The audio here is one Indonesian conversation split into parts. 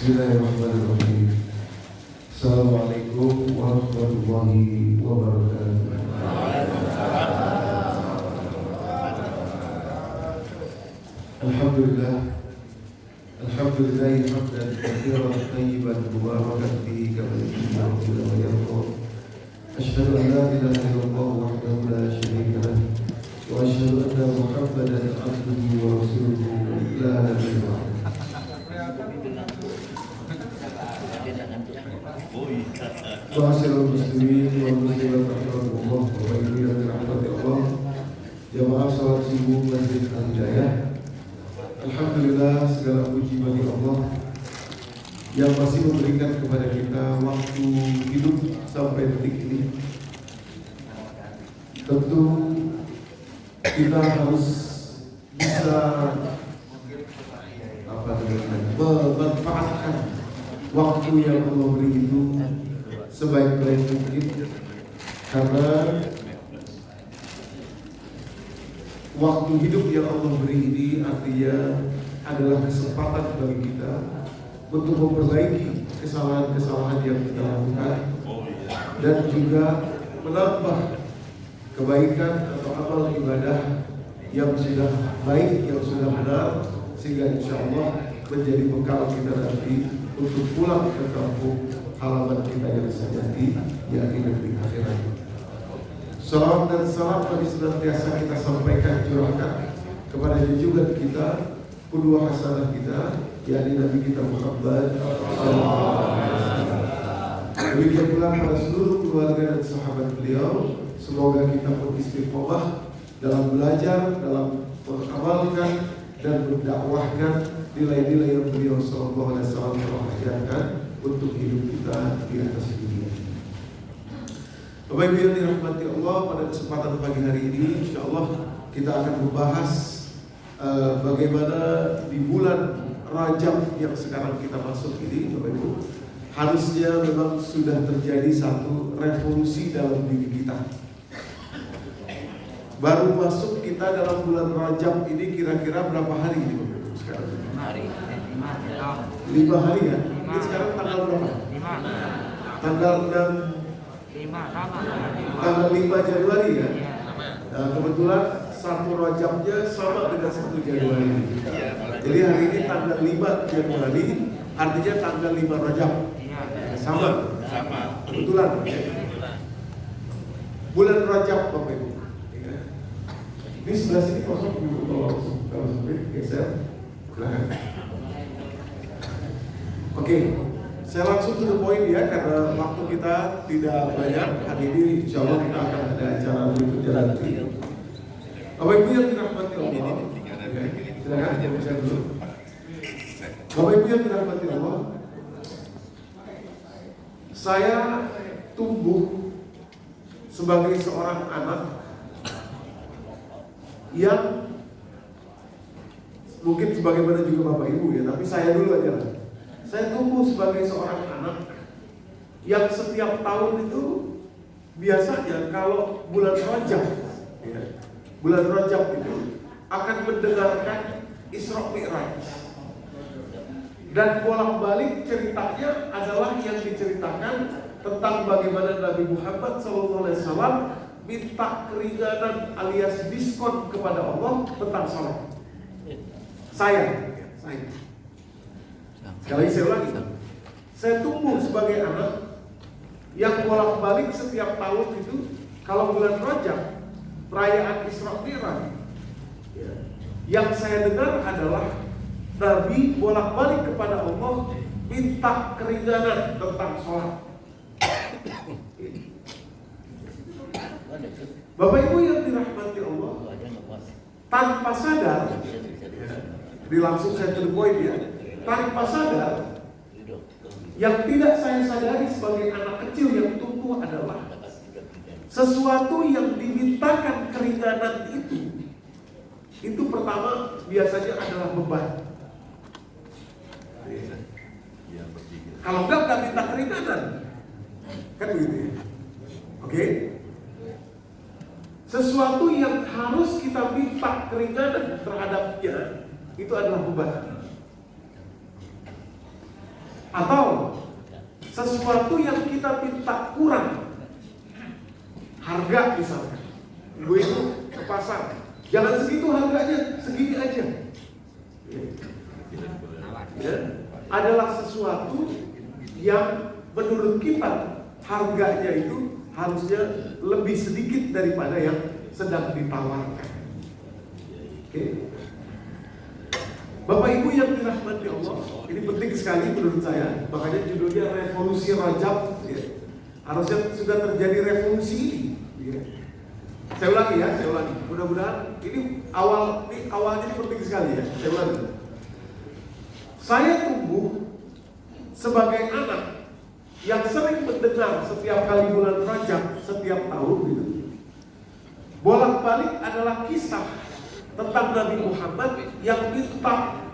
Bismillahirrahmanirrahim. Assalamualaikum warahmatullahi wabarakatuh. Alhamdulillah. Alhamdulillahi hamdan katsiran tayyiban mubarakan fihi kama yuhibbu rabbuna wa yarda. Asyhadu an la ilaha illallah wahdahu la syarika lah wa asyhadu anna Muhammadan abduhu wa rasuluhu la nabiyya ba'dahu. Ma'asyiral muslimin wal muslimat rahimakumullah wa barakatuh rahmati Allah. Jamaah salat subuh Masjid Al-Hidayah. Alhamdulillah, segala puji bagi Allah yang masih memberikan kepada kita waktu hidup sampai detik ini. Tentu kita harus bisa memanfaatkan waktu yang Allah beri itu sebaik-baik mungkin, karena waktu hidup yang Allah beri ini artinya adalah kesempatan bagi kita untuk memperbaiki kesalahan-kesalahan yang kita lakukan dan juga menambah kebaikan atau amal ibadah yang sudah baik, yang sudah benar, sehingga insya Allah menjadi bekal kita nanti untuk pulang ke kampung halaman kita yang sejati, yakni negeri akhirat. Salam dan salam bagi senantiasa kita sampaikan, curahkan kepada junjungan kita, qudwah hasanah kita, yakni Nabi kita Muhammad sallallahu alaihi wasallam. Demikian pula pada seluruh keluarga dan sahabat beliau. Semoga kita pun istiqomah dalam belajar, dalam mengamalkan dan mendakwahkan nilai-nilai yang beliau sallallahu alaihi wasallam telah ajarkan untuk hidup kita di atas dunia. Bapak Ibu yang dirahmati Allah, pada kesempatan pagi hari ini insyaallah kita akan membahas bagaimana di bulan Rajab yang sekarang kita masuk ini, Bapak Ibu, harusnya memang sudah terjadi satu revolusi dalam diri kita. Baru masuk kita dalam bulan Rajab ini kira-kira berapa hari ini Bapak Ibu sekarang? 5 hari ya? Ini sekarang tanggal berapa? 5. Tanggal 5 Januari ya? Nah, kebetulan 1 Rajabnya sama dengan 1 Januari. Jadi hari ini tanggal 5 Januari, artinya tanggal 5 Rajab. Sama. Kebetulan. Bulan Rajab Bapak Ibu. Ini sebelah sini kosong dulu, kalau sempit geser. Oke, saya langsung to the point ya, karena waktu kita tidak banyak. Hari ini insya Allah kita akan ada acara berikutnya nanti. Bapak Ibu yang dirahmati Allah, silakan bisa dulu. Bapak Ibu yang dirahmati Allah, saya tumbuh sebagai seorang anak yang mungkin sebagaimana juga Bapak Ibu ya, tapi saya dulu aja lah. Saya tumbuh sebagai seorang anak yang setiap tahun itu biasanya kalau bulan Rajab ya, bulan Rajab itu akan mendengarkan Isra Mi'raj. Dan bolak-balik ceritanya adalah yang diceritakan tentang bagaimana Nabi Muhammad SAW minta keringanan alias diskon kepada Allah tentang salat. Saya. Sekali lagi saya ulangi, saya tumbuh sebagai anak yang bolak-balik setiap tahun itu kalau bulan Rajab perayaan Isra Mi'raj, yang saya dengar adalah Nabi bolak-balik kepada Allah minta keringanan tentang sholat. Bapak Ibu yang dirahmati Allah, tanpa sadar, langsung saya to the point ya, tanpa sadar, yang tidak saya sadari sebagai anak kecil yang tumbuh adalah sesuatu yang dimintakan keringanan itu pertama biasanya adalah beban. Kalau enggak minta keringanan, kan begitu ya? Oke? Sesuatu yang harus kita minta keringanan terhadapnya itu adalah beban. Atau sesuatu yang kita minta kurang, harga misalkan, ibu itu ke pasar, jangan segitu harganya, segini aja. Ya, adalah sesuatu yang menurut kita harganya itu harusnya lebih sedikit daripada yang sedang ditawarkan. Oke. Bapak Ibu yang dirahmati Allah, ini penting sekali menurut saya. Makanya judulnya Revolusi Rajab. Ya. Harusnya sudah terjadi revolusi ini. Ya. Saya ulangi. Mudah-mudahan ini awalnya ini penting sekali ya. Saya ulangi. Saya tumbuh sebagai anak yang sering mendengar setiap kali bulan Rajab setiap tahun gitu. Bolak-balik adalah kisah tentang Nabi Muhammad yang minta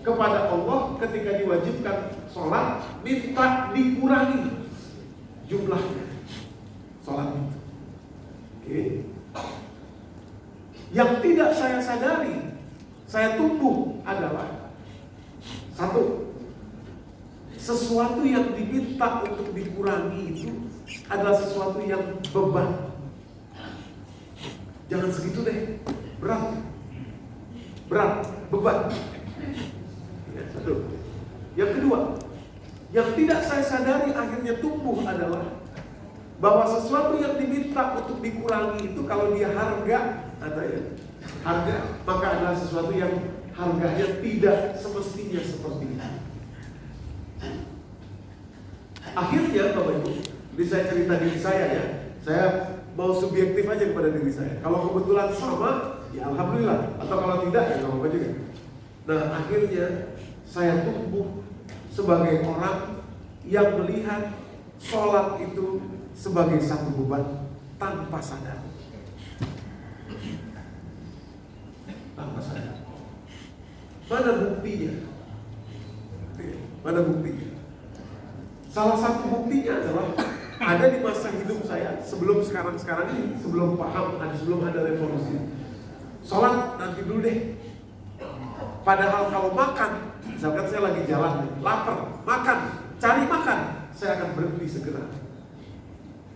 kepada Allah ketika diwajibkan sholat, minta dikurangi jumlahnya sholat itu. Oke. Yang tidak saya sadari, saya tumbuh adalah satu, sesuatu yang diminta untuk dikurangi itu adalah sesuatu yang beban. Jangan segitu deh, berat, beban. Ya, satu. Yang kedua, yang tidak saya sadari akhirnya tumbuh adalah bahwa sesuatu yang diminta untuk dikurangi itu kalau dia harga, maka adalah sesuatu yang harganya tidak semestinya seperti itu. Akhirnya Bapak Ibu, ini saya cerita diri saya ya. Saya mau subjektif aja kepada diri saya. Kalau kebetulan sama, ya alhamdulillah. Atau kalau tidak, ya nggak apa-apa juga. Nah akhirnya saya tumbuh sebagai orang yang melihat sholat itu sebagai satu beban tanpa sadar. Tanpa sadar. Mana buktinya? Mana buktinya? Salah satu buktinya adalah ada di masa hidup saya sebelum sekarang ini, sebelum ada revolusi. Sholat nanti dulu deh. Padahal kalau makan, misalkan saya lagi jalan, lapar, cari makan, saya akan berhenti segera.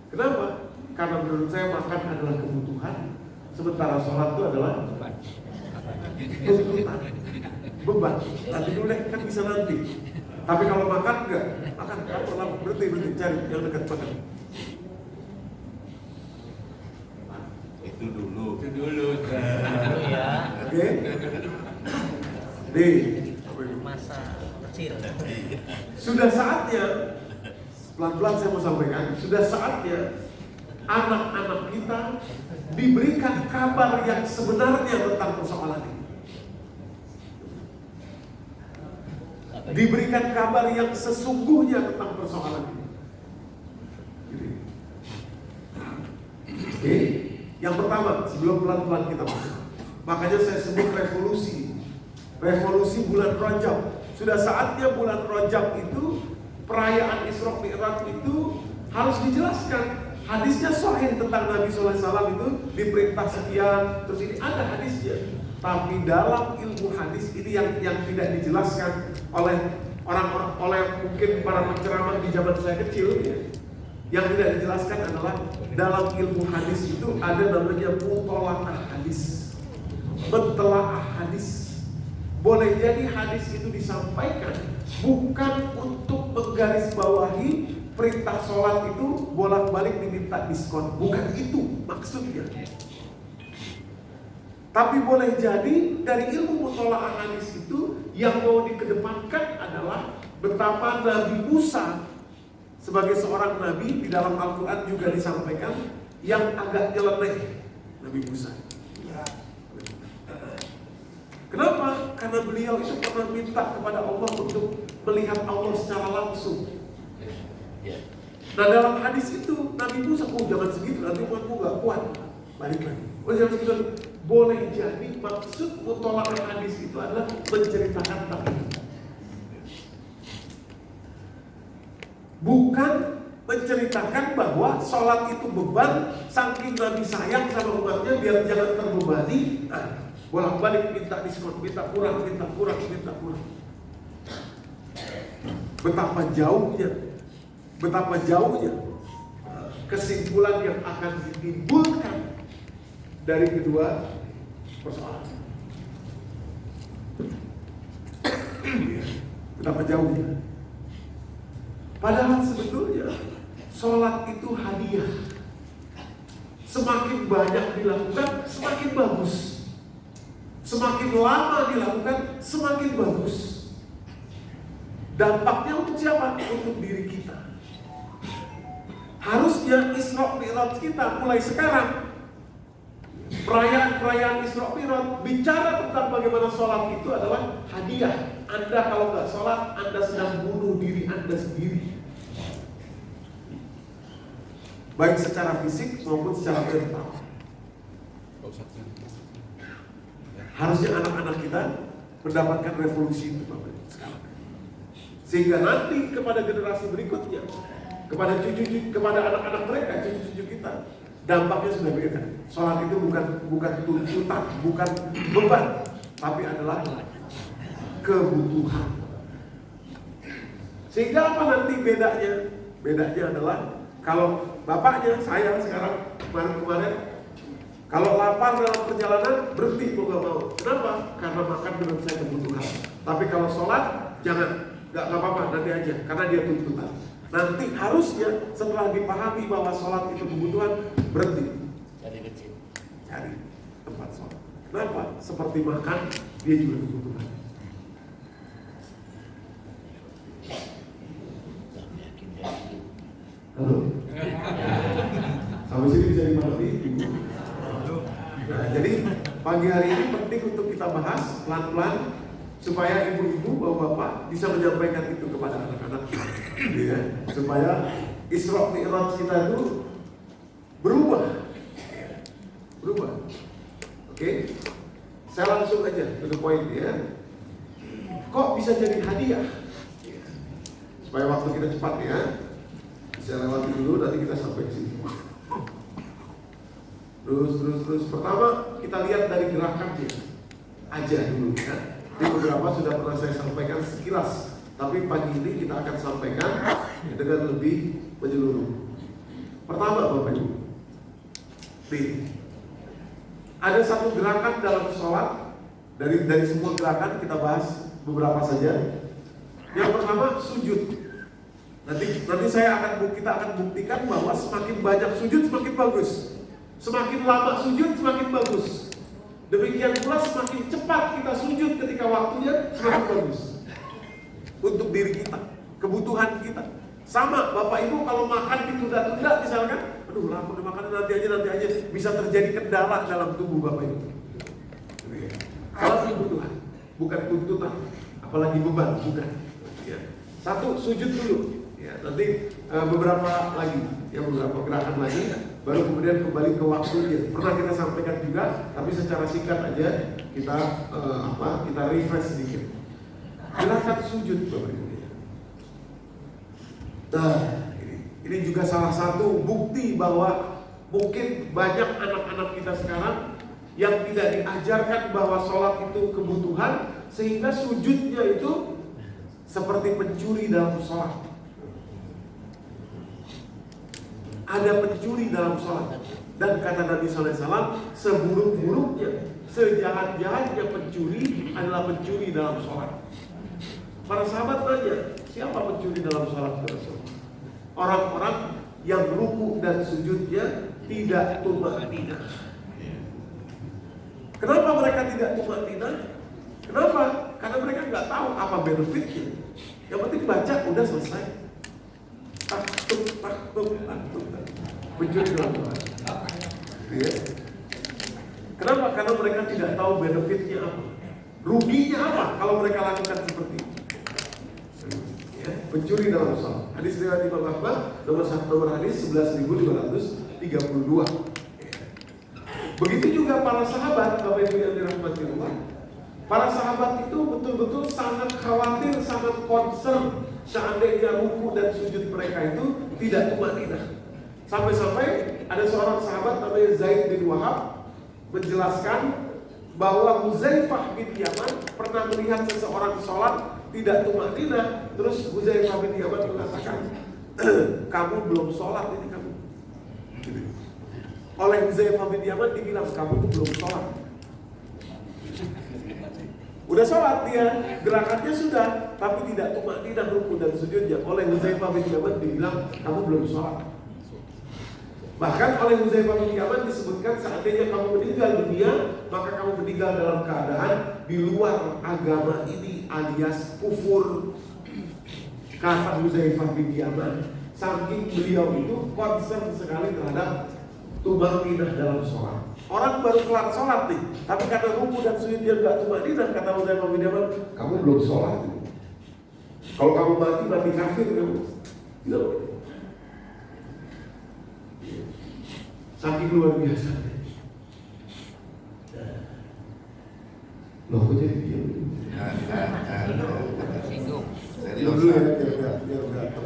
Kenapa? Karena menurut saya makan adalah kebutuhan, sementara sholat itu adalah tuntutan, beban. Nanti dulu deh, kan bisa nanti. Tapi kalau makan enggak, makan lapar, berhenti cari yang dekat makan. Itu dulu ya. Oke. Nih, Masa kecil. sudah saatnya, pelan-pelan saya mau sampaikan, sudah saatnya anak-anak kita diberikan kabar yang sebenarnya tentang persoalan ini. Diberikan kabar yang sesungguhnya tentang persoalan ini. Oke, yang pertama sebelum pelan-pelan kita masuk, makanya saya sebut revolusi bulan Rajab. Sudah saatnya bulan Rajab itu, perayaan Isra Mi'raj itu harus dijelaskan. Hadisnya sahih tentang Nabi SAW itu diperintah sekian, terus ini ada hadisnya. Tapi dalam ilmu hadis ini yang tidak dijelaskan oleh orang-orang, oleh mungkin para penceramah di zaman saya kecil ya. Yang tidak dijelaskan adalah dalam ilmu hadis itu ada namanya mutola'ah hadis, mentelaah hadis. Boleh jadi hadis itu disampaikan bukan untuk menggarisbawahi perintah sholat itu bolak-balik diminta diskon, bukan itu maksudnya. Tapi boleh jadi dari ilmu mutola'ah hadis itu yang mau dikedepankan adalah betapa Nabi Musa sebagai seorang nabi di dalam Al-Quran juga disampaikan yang agak nyeleneh Nabi Musa. Kenapa? Karena beliau itu pernah minta kepada Allah untuk melihat Allah secara langsung. Nah dalam hadis itu Nabi Musa, jangan segitu, nanti umatmu gak kuat. Balik lagi. Jangan segitu. Boleh jadi maksud mutola'ah hadis itu adalah menceritakan tentang itu. Bukan menceritakan bahwa sholat itu beban, saking Nabi sayang sama umatnya biar jangan terbebani. Bolak-balik minta diskon, minta kurang. Betapa jauhnya kesimpulan yang akan ditimbulkan dari kedua persoalan. Betapa jauhnya. Padahal sebetulnya sholat itu hadiah. Semakin banyak dilakukan, semakin bagus. Semakin lama dilakukan, semakin bagus. Dampaknya untuk siapa? Untuk diri kita. Harusnya Isra Mi'raj kita mulai sekarang, perayaan Isra Mi'raj bicara tentang bagaimana sholat itu adalah hadiah. Anda kalau nggak sholat, Anda sedang bunuh diri Anda sendiri, baik secara fisik maupun secara mental. Harusnya anak-anak kita mendapatkan revolusi itu sekarang, sehingga nanti kepada generasi berikutnya, kepada anak-anak mereka, cucu-cucu kita, dampaknya sudah beda. Sholat itu bukan tuntutan, bukan beban, tapi adalah kebutuhan. Sehingga apa nanti bedanya? Bedanya adalah kalau bapaknya saya sekarang kemarin kalau lapar dalam perjalanan berhenti mau gak mau. Kenapa? Karena makan menurut saya kebutuhan. Tapi kalau sholat jangan, nggak apa-apa nanti aja, karena dia tuntutan. Nanti harusnya setelah dipahami bahwa sholat itu kebutuhan, berhenti cari tempat sholat. Kenapa? Seperti makan, dia juga kebutuhan. Halo? Sampai sini bisa dimarahi? Nah, jadi pagi hari ini penting untuk kita bahas pelan-pelan supaya ibu-ibu, bapak-bapak bisa menyampaikan itu kepada anak-anak, ya, supaya Isra Mi'raj kita itu berubah. Oke? Saya langsung aja ke poin ya. Kok bisa jadi hadiah? Supaya waktu kita cepat ya. Saya lewati dulu, nanti kita sampai ke sini. Terus. Pertama kita lihat dari gerakannya aja dulu ya. Ini beberapa sudah pernah saya sampaikan sekilas, tapi pagi ini kita akan sampaikan dengan lebih menyeluruh. Pertama Bapak Ibu, ada satu gerakan dalam sholat. Dari semua gerakan kita bahas beberapa saja. Yang pertama sujud. Nanti kita akan buktikan bahwa semakin banyak sujud semakin bagus. Semakin lama sujud semakin bagus. Demikian pula semakin cepat kita sujud ketika waktunya semakin bagus. Untuk diri kita, kebutuhan kita. Sama Bapak Ibu kalau makan ditunda-tunda misalkan, aduh lapar makan nanti aja, bisa terjadi kendala dalam tubuh Bapak Ibu. Kalau kebutuhan, bukan tuntutan, apalagi beban, bukan. Ya. Satu, sujud dulu. Ya, nanti beberapa gerakan lagi, baru kemudian kembali ke waktunya. Pernah kita sampaikan juga, tapi secara singkat aja kita refresh sedikit. Gerakan sujud Bapak Ibu. Nah, ini juga salah satu bukti bahwa mungkin banyak anak-anak kita sekarang yang tidak diajarkan bahwa sholat itu kebutuhan, sehingga sujudnya itu seperti pencuri dalam sholat. Ada pencuri dalam sholat. Dan kata Nabi SAW, seburuk-buruknya, sejahat-jahatnya pencuri adalah pencuri dalam sholat. Para sahabat tanya, siapa pencuri dalam sholat? Orang-orang yang ruku dan sujudnya tidak tumaninah. Kenapa mereka tidak tumaninah? Kenapa? Karena mereka nggak tahu apa benefitnya. Yang penting baca udah selesai. Taktuk. Pencuri dalam sholat. Ya. Kenapa? Karena mereka tidak tahu benefitnya apa. Ruginya apa kalau mereka lakukan seperti itu. Ya, pencuri dalam sholat. Hadis riwayat Imam Ahmad nomor hadis 11.532. Begitu juga para sahabat, Bapak Ibu yang dirahmati Allah. Para sahabat itu betul-betul sangat khawatir, sangat concern seandainya ruku dan sujud mereka itu tidak tumaninah. Sampai-sampai ada seorang sahabat namanya Zaid bin Wahab menjelaskan bahwa Huzaifah bin Yaman pernah melihat seseorang sholat tidak tumakninah, terus Hudzaifah bin Yaman mengatakan, kamu belum sholat ini kamu. Oleh Hudzaifah bin Yaman dibilang, kamu tuh belum sholat. Udah sholat dia, gerakannya sudah, tapi tidak tumakninah ruku dan sujudnya. Oleh Hudzaifah bin Yaman dibilang, kamu belum sholat. Bahkan oleh Hudzaifah bin Yaman disebutkan, seandainya kamu meninggal dunia, maka kamu meninggal dalam keadaan di luar agama ini, alias kufur. Kata Hudzaifah bin Yaman, saking beliau itu concern sekali terhadap tumakninah dalam sholat. Orang baru kelar sholat nih, tapi karena ruku dan sujudnya nggak tumakninah, kata Hudzaifah bin Yaman, kamu belum sholat. Kalau kamu mati kafir kamu. Tidak boleh. Saking luar biasa. Loh, kok jadi diam? Diam dulu ya, biar enggak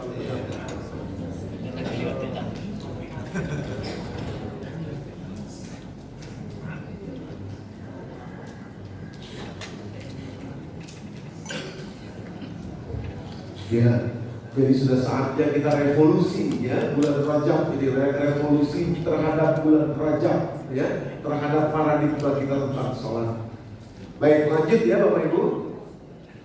ya, jadi sudah saatnya kita revolusi ya, bulan Rajab ini revolusi terhadap bulan Rajab ya, terhadap paradigma kita tentang sholat. Baik, lanjut ya Bapak Ibu.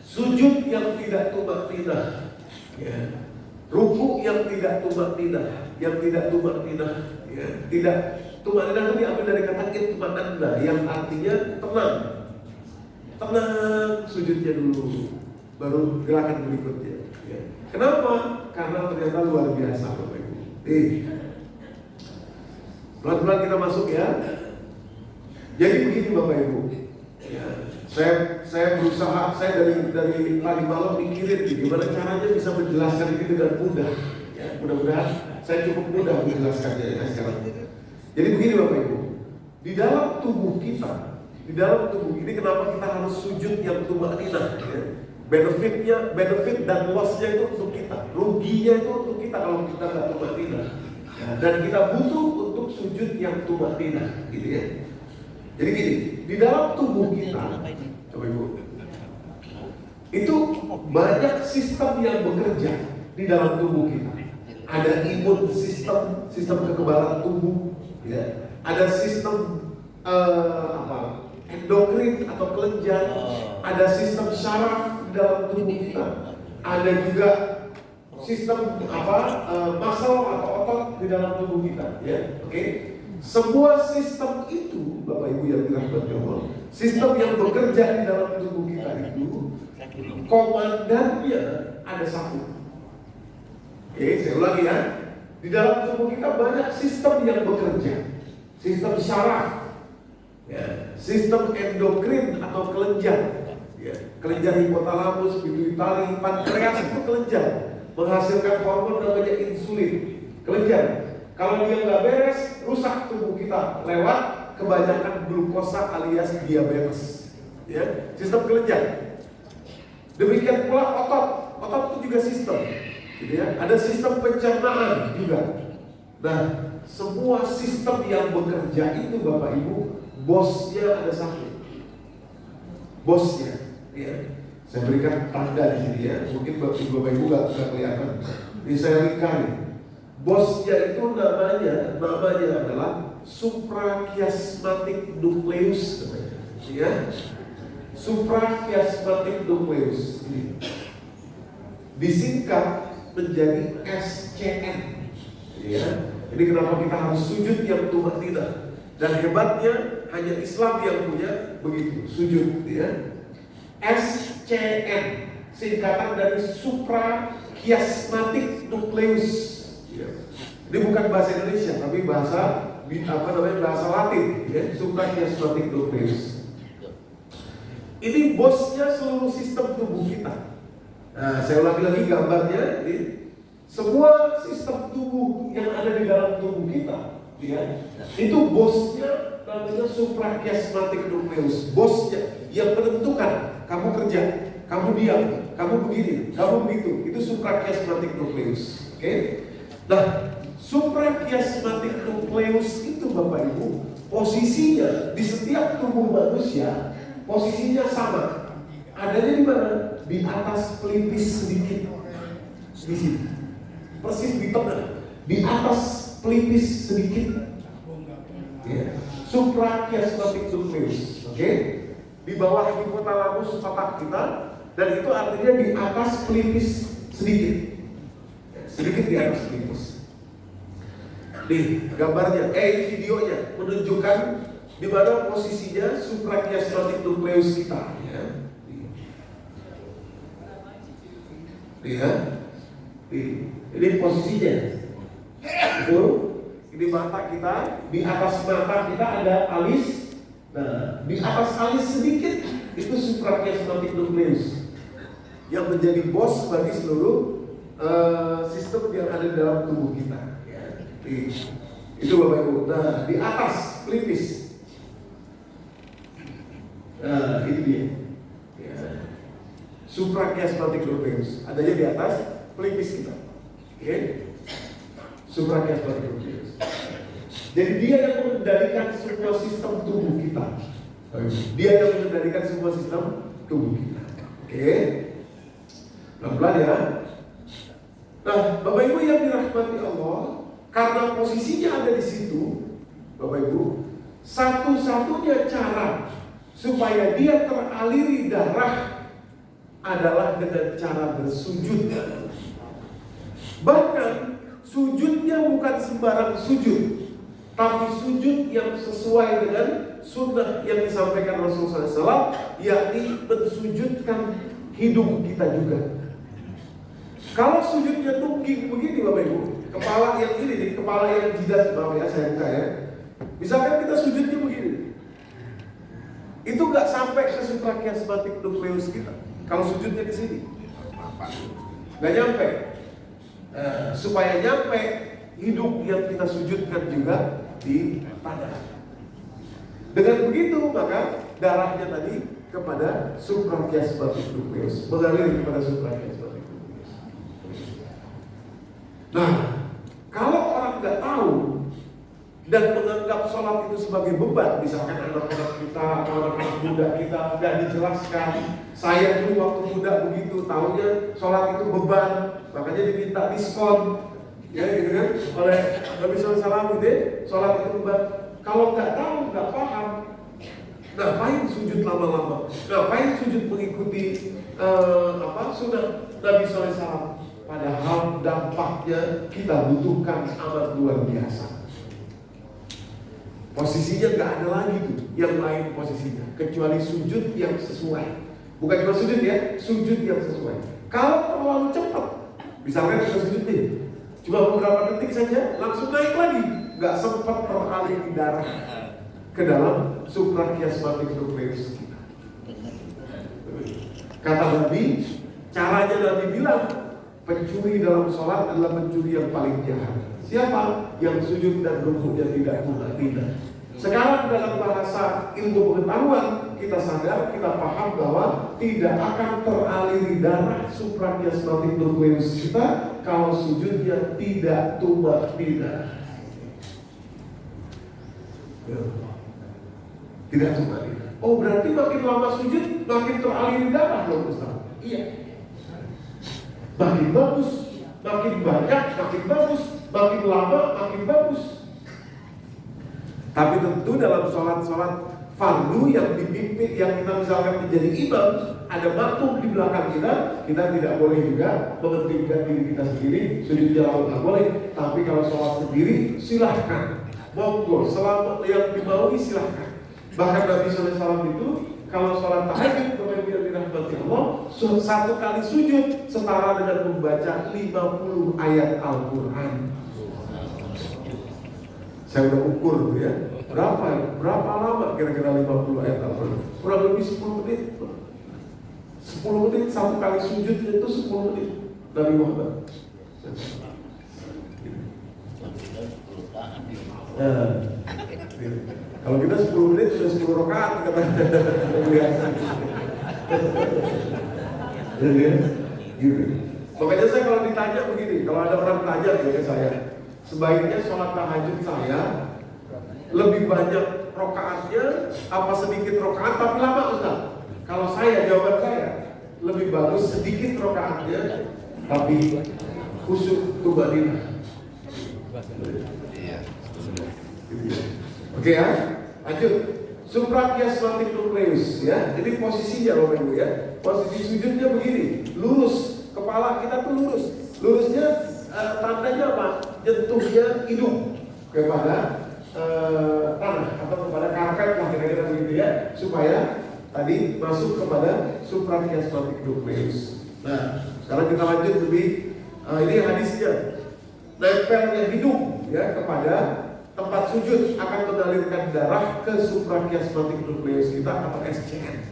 Sujud yang tidak tumakninah ya. Ruku yang tidak tumakninah, yang tidak tumakninah ya. Tidak tumakninah itu diambil dari kata itma'anna yang artinya tenang. Tenang sujudnya dulu, baru gerakan berikutnya ya. Kenapa? Karena ternyata luar biasa Bapak Ibu. Pelan-pelan kita masuk ya. Jadi begini Bapak Ibu ya, saya berusaha, saya dari tadi malam mikirin gimana caranya bisa menjelaskan ini dengan mudah ya. Mudah-mudahan saya cukup mudah menjelaskannya ya sekarang. Jadi begini Bapak Ibu, di dalam tubuh kita, di dalam tubuh ini kenapa kita harus sujud yang tumakninah ya? Benefit dan lossnya itu untuk kita, ruginya itu untuk kita kalau kita nggak tumakninah ya. Dan kita butuh untuk sujud yang tumakninah gitu ya. Jadi gini, di dalam tubuh kita, Bapak Ibu, itu banyak sistem yang bekerja di dalam tubuh kita. Ada imun sistem, sistem kekebalan tubuh, ya. Ada sistem endokrin atau kelenjar, ada sistem syaraf di dalam tubuh kita, ada juga sistem muscle atau otot di dalam tubuh kita, ya. Oke. Semua sistem itu, Bapak Ibu yang dirahmati Allah, sistem yang bekerja di dalam tubuh kita itu, komandannya ada satu. Oke, saya ulangi ya. Di dalam tubuh kita banyak sistem yang bekerja. Sistem syaraf, ya, sistem endokrin atau kelenjar, ya, kelenjar hipotalamus, pituitari, pankreas itu kelenjar, menghasilkan hormon namanya insulin, kelenjar. Kalau dia nggak beres, rusak tubuh kita lewat kebanyakan glukosa alias diabetes. Ya, sistem kelenjar. Demikian pula otot itu juga sistem. Gitu ya. Ada sistem pencernaan juga. Nah, semua sistem yang bekerja itu Bapak Ibu, bosnya ada satu. Bosnya, ya. Saya berikan tanda di sini ya. Mungkin Bapak Ibu nggak kelihatan. Ini saya lingkarin. Bosnya itu namanya adalah suprachiasmatic nucleus namanya, ya. Suprachiasmatic nucleus ini disingkat menjadi SCN, ya. Jadi kenapa kita harus sujud yang tumakninah? Dan hebatnya hanya Islam yang punya begitu sujud, ya. SCN singkatan dari suprachiasmatic nucleus. Ya. Ini bukan bahasa Indonesia, tapi bahasa Latin, ya, suprachiasmatic nucleus. Ini bosnya seluruh sistem tubuh kita. Nah, saya ulangi lagi gambarnya. Ini semua sistem tubuh yang ada di dalam tubuh kita, ya, itu bosnya namanya suprachiasmatic nucleus. Bosnya yang menentukan kamu kerja, kamu diam, kamu begini, kamu begitu. Itu suprachiasmatic nucleus. Oke? Nah, suprachiasmatic nucleus itu Bapak Ibu, posisinya di setiap tubuh manusia, posisinya sama. Adanya di mana? di atas pelipis sedikit di sini, persis di tengah, di atas pelipis sedikit, ya. Suprachiasmatic nucleus, oke? Di bawah hipotalamus otak kita, dan itu artinya di atas pelipis sedikit, sedikit di atas pelipis. Nih gambarnya, videonya menunjukkan di mana posisinya suprachiasmatic nucleus kita, ya. Lihat, ini posisinya. Itu, ini mata kita, di atas mata kita ada alis. Nah, di atas alis sedikit itu suprachiasmatic nucleus yang menjadi bos bagi seluruh sistem yang ada di dalam tubuh kita. Itu Bapak Ibu. Nah, di atas pelipis. Nah, itu dia. Ya. Suprachiasmatic nucleus adanya di atas pelipis kita. Oke? Suprachiasmatic nucleus. Jadi dia yang mengendalikan semua sistem tubuh kita. Dia yang mengendalikan semua sistem tubuh kita. Oke? Pelan-pelan ya. Nah, Bapak Ibu yang dirahmati Allah, karena posisinya ada di situ, Bapak Ibu, satu-satunya cara supaya dia teraliri darah adalah dengan cara bersujud. Bahkan sujudnya bukan sembarang sujud, tapi sujud yang sesuai dengan sunnah yang disampaikan Rasulullah SAW, yakni mensujudkan hidup kita juga. Kalau sujudnya tungging begini Bapak Ibu, kepala yang ini nih, kepala yang jidat, maaf ya saya buka ya. Misalkan kita sujudnya begini, itu nggak sampai ke suprachiasmatic nucleus kita. Kalau sujudnya ke sini, nggak nyampe. Supaya nyampe, hidup yang kita sujudkan juga di tanah. Dengan begitu maka darahnya tadi kepada suprachiasmatic nucleus, mengalir kepada suprachiasmatic nucleus. Nah, kalau orang nggak tahu dan menganggap sholat itu sebagai beban, misalkan anak-anak kita atau anak-anak muda kita nggak dijelaskan. Saya dulu waktu muda begitu, tahunya sholat itu beban, makanya diminta diskon, ya gitu kan, oleh Nabi SAW gitu, sholat itu beban. Kalau nggak tahu, nggak paham, ngapain sujud lama-lama, ngapain sujud mengikuti sunnah Nabi SAW. Padahal dampaknya kita butuhkan amat luar biasa. Posisinya nggak ada lagi tuh yang lain posisinya, kecuali sujud yang sesuai. Bukan cuma sujud ya, sujud yang sesuai. Kalau terlalu cepat, misalkan kita sujud nih, cuma beberapa detik saja, langsung naik lagi, nggak sempat teraliri darah ke dalam suprachiasmatic nucleus kita. Kata Nabi, caranya Nabi bilang, pencuri dalam sholat adalah pencuri yang paling jahat. Siapa? Yang sujud dan rukuknya tidak tidak. Sekarang dalam bahasa ilmu pengetahuan, kita sadar, kita paham bahwa tidak akan teraliri darah suprachiasmatic nucleus kita kalau sujudnya tidak tumak tidak. Tidak tumak tidak. Oh, berarti makin lama sujud makin teraliri darah loh Ustaz. Iya. Makin bagus, makin banyak, makin bagus, makin lama, makin bagus. Tapi tentu dalam sholat-sholat fardu yang dipimpin, yang kita misalkan menjadi imam, ada makmum di belakang kita, kita tidak boleh juga mengentingkan diri kita sendiri, sujud jauh nggak boleh. Tapi kalau sholat sendiri, silahkan, monggo, selama yang dimaui silahkan. Bahkan Nabi SAW itu, kalau sholat tahajud, Bapak Ibu yang dirahmati Allah, satu kali sujud setara dengan membaca 50 ayat Al-Quran. Saya udah ukur tuh ya, berapa lama kira-kira 50 ayat Al-Quran? Kurang lebih 10 menit. 10 menit, satu kali sujudnya itu 10 menit. Nabi Muhammad. Kalau kita 10 menit sudah 10 rakaat kata biasa. Gitu. Makanya saya kalau ditanya begini, kalau ada orang tanya ke saya, sebaiknya sholat tahajud saya lebih banyak rakaatnya apa sedikit rakaat tapi lama Ustaz? Kalau saya, jawaban saya lebih bagus sedikit rokaatnya, tapi khusyuk tumadinah. Iya. Oke ya, lanjut. Suprachiasmatic nucleus ya. Jadi posisinya Bapak Ibu ya. Posisi sujudnya begini, lurus. Kepala kita tuh lurus. Lurusnya tandanya apa? Jatuhnya hidung kepada tanah atau kepada karpet lah kira-kira begitu ya. Supaya tadi masuk kepada suprachiasmatic nucleus. Nah, sekarang kita lanjut lebih. Ini hadisnya. Nempelnya hidung ya kepada tempat sujud akan mengalirkan darah ke suprachiasmatic nucleus kita atau SCN.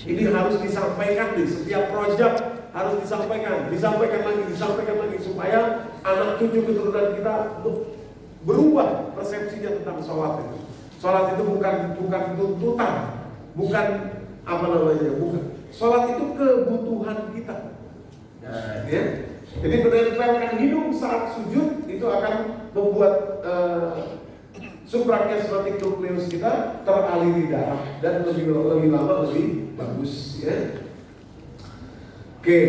Ini harus disampaikan di setiap proyek, harus disampaikan lagi supaya anak cucu keturunan kita berubah persepsinya tentang sholat itu. Sholat itu bukan tuntutan, bukan apa namanya, bukan. Sholat itu kebutuhan kita. Nah, ya. Jadi menempelkan hidung saat sujud itu akan membuat suprachiasmatic nucleus kita teraliri darah dan lebih lama lebih bagus ya. Oke,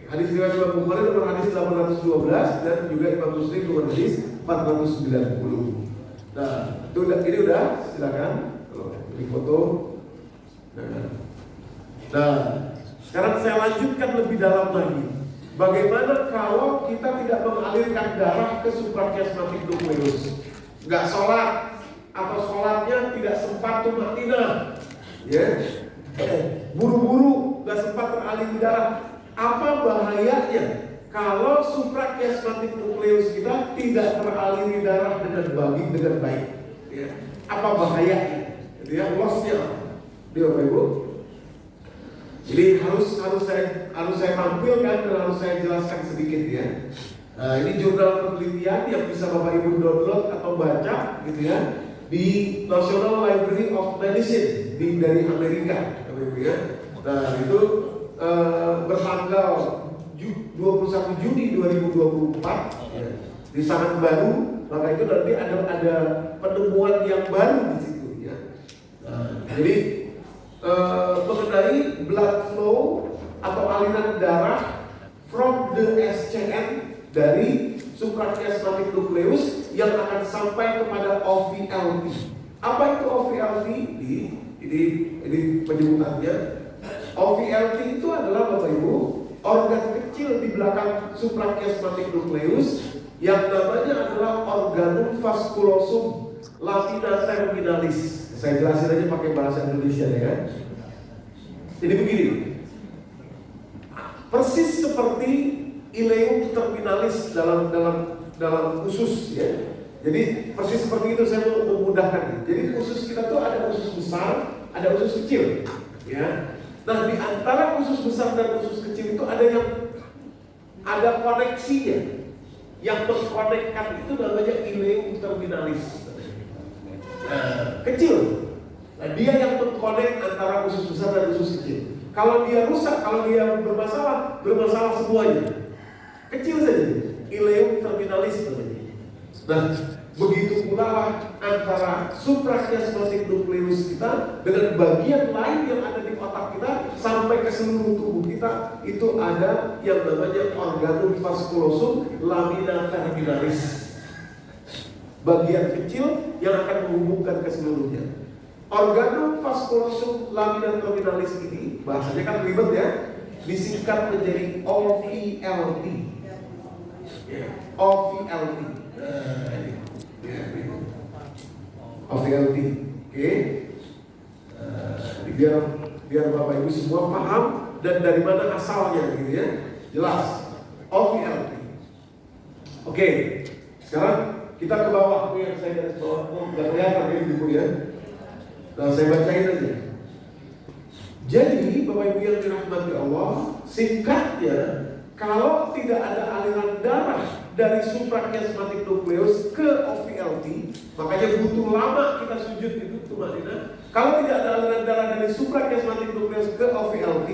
hadis riwayat Imam Bukhari nomor hadis 812 dan juga Imam Muslim nomor hadis 490. Nah, ini udah silakan kalau di foto. Nah, sekarang saya lanjutkan lebih dalam lagi. Bagaimana kalau kita tidak mengalirkan darah ke suprachiasmatic nucleus? Nggak sholat atau sholatnya tidak sempat tumatinah, ya, buru-buru nggak sempat teraliri darah. Apa bahayanya kalau suprachiasmatic nucleus kita tidak teraliri darah dengan baik? Ya. Apa bahayanya? Jadi ya, lossnya, dia Bapak Ibu. Jadi harus saya tampilkan dan harus saya jelaskan sedikit ya. Nah, ini jurnal penelitian yang bisa Bapak Ibu download atau baca gitu ya di National Library of Medicine dari Amerika, Bapak Ibu ya. Nah itu bertanggal 21 Juni 2024 ya. Di sangat baru, maka itu nanti ada penemuan yang baru di situ ya. Nah, jadi mengenai blood flow atau aliran darah from the SCN dari suprachiasmatic nucleus yang akan sampai kepada OVLT. Apa itu OVLT? Ini penyebutannya. OVLT itu adalah Bapak Ibu organ kecil di belakang suprachiasmatic nucleus yang namanya adalah organum vasculosum lamina terminalis. Saya jelasin aja pakai bahasa Indonesia ya. Jadi begini, persis seperti ileum terminalis dalam usus ya. Jadi persis seperti itu, saya mau memudahkan. Jadi usus kita tuh ada usus besar, ada usus kecil, ya. Nah di antara usus besar dan usus kecil itu ada koneksinya. Yang mengkonekkan itu namanya ileum terminalis. Kecil. Nah, dia yang mengkonek antara usus besar dan usus kecil. Kalau dia rusak, kalau dia bermasalah semuanya. Kecil saja, ileum terminalis namanya. Nah, begitu pula antara suprachiasmatic nucleus kita dengan bagian lain yang ada di otak kita sampai ke seluruh tubuh kita, itu ada yang namanya organum vasculosum lamina terminalis. Bagian kecil yang akan menghubungkan ke seluruhnya. Organum vasculosum lamina terminalis ini bahasanya kan ribet ya, disingkat menjadi OVLT. OVLT. OVLT. Oke. Biar Bapak Ibu semua paham dan dari mana asalnya gitu ya. Jelas. OVLT. Oke. Sekarang kita ke bawah yang saya garis bawah. Nggak kelihatan ya buku ya. Nah, saya bacain aja. Jadi Bapak Ibu yang dirahmati Allah, singkatnya, kalau tidak ada aliran darah dari suprachiasmatic nucleus ke OVLT, makanya butuh lama kita sujud itu tumadinah. Kalau tidak ada aliran darah dari suprachiasmatic nucleus ke OVLT,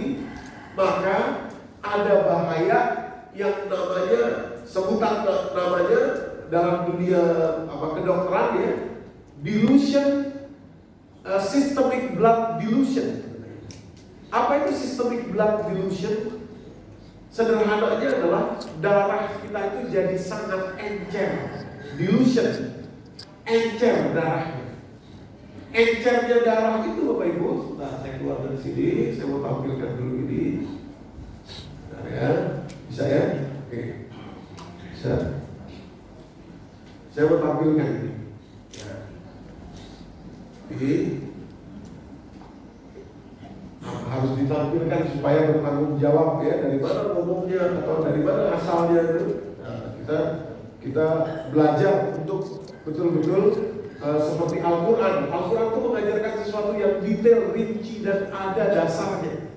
maka ada bahaya yang namanya, sebutan namanya dalam dunia kedokteran ya, dilution, systemic blood dilution. Apa itu systemic blood dilution? Sederhananya adalah darah kita itu jadi sangat encer. Dilution, encer darahnya. Encernya darah itu Bapak Ibu. Nah, saya keluar dari sini, saya mau tampilkan dulu ini. Nah, ya, bisa ya? Oke, bisa. Saya mau tampilkan ini. Ya. Ini harus ditampilkan supaya bertanggung jawab ya, dari mana ngomongnya atau dari mana asalnya itu. Nah, kita belajar untuk betul-betul seperti Al-Quran. Al-Quran itu mengajarkan sesuatu yang detail, rinci dan ada dasarnya.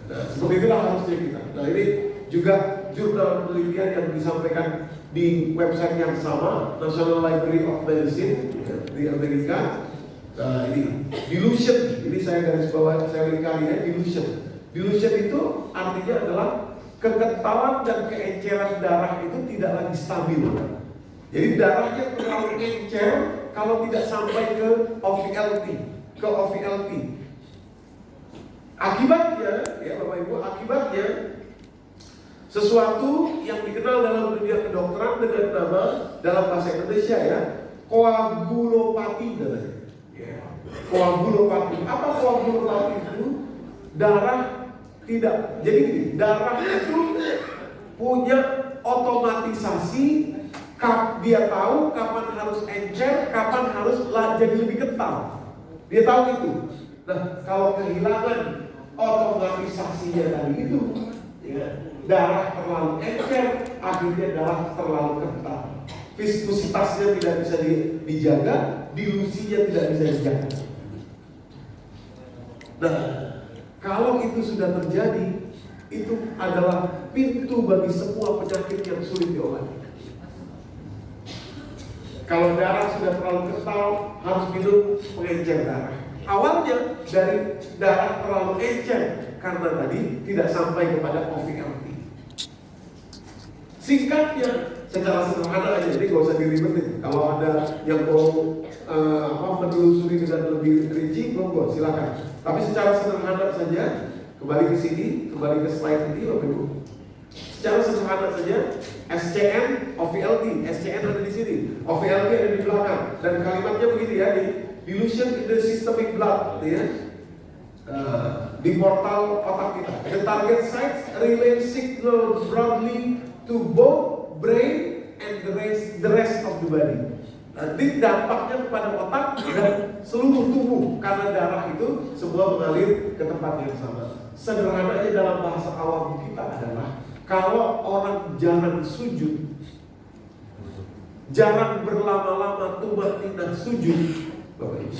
Nah, seperti itulah harusnya kita. Nah, ini juga jurnal penelitian yang disampaikan di website yang sama, National Library of Medicine di Amerika. Nah, ini dilution, ini saya garis bawah, saya lingkari ya, dilution. Dilution itu artinya adalah kekentalan dan keenceran darah itu tidak lagi stabil. Jadi darahnya terlalu encer kalau tidak sampai ke OVLT. Akibatnya, ya Bapak Ibu, akibatnya sesuatu yang dikenal dalam dunia kedokteran dengan nama dalam bahasa Indonesia ya, koagulopati namanya. Koagulopati. Apa koagulopati itu? Darah tidak. Jadi gini, darah itu punya otomatisasi. Dia tahu kapan harus encer, kapan harus jadi lebih kental. Dia tahu itu. Nah, kalau kehilangan otomatisasinya tadi itu, ya, darah terlalu encer, akhirnya darah terlalu kental. Viskusitasnya tidak bisa dijaga, dilusinya tidak bisa dijaga. Nah, kalau itu sudah terjadi, itu adalah pintu bagi semua penyakit yang sulit diobati. Kalau darah sudah terlalu kental, harus minum pengencer darah. Awalnya dari darah terlalu encer, karena tadi tidak sampai kepada OVLT. Singkatnya, secara sederhana aja, jadi gak usah diribetin. Kalau ada yang mau menelusuri dengan lebih rinci, monggo silakan. Tapi secara sederhana saja, kembali ke sini, kembali ke slide ini, Bapak Ibu. Secara sederhana saja, SCN, OVLT, SCN ada di sini, OVLT ada di belakang, dan kalimatnya begini ya, dilution in the systemic blood, ya. Di portal otak kita. The target sites relay signal broadly to both brain and the rest of the body. Nanti dampaknya kepada otak dan seluruh tubuh, karena darah itu semua mengalir ke tempat yang sama. Sederhananya dalam bahasa awam kita adalah, kalau orang jarang sujud, jarang berlama-lama tumatinah sujud, Bapak Ibu,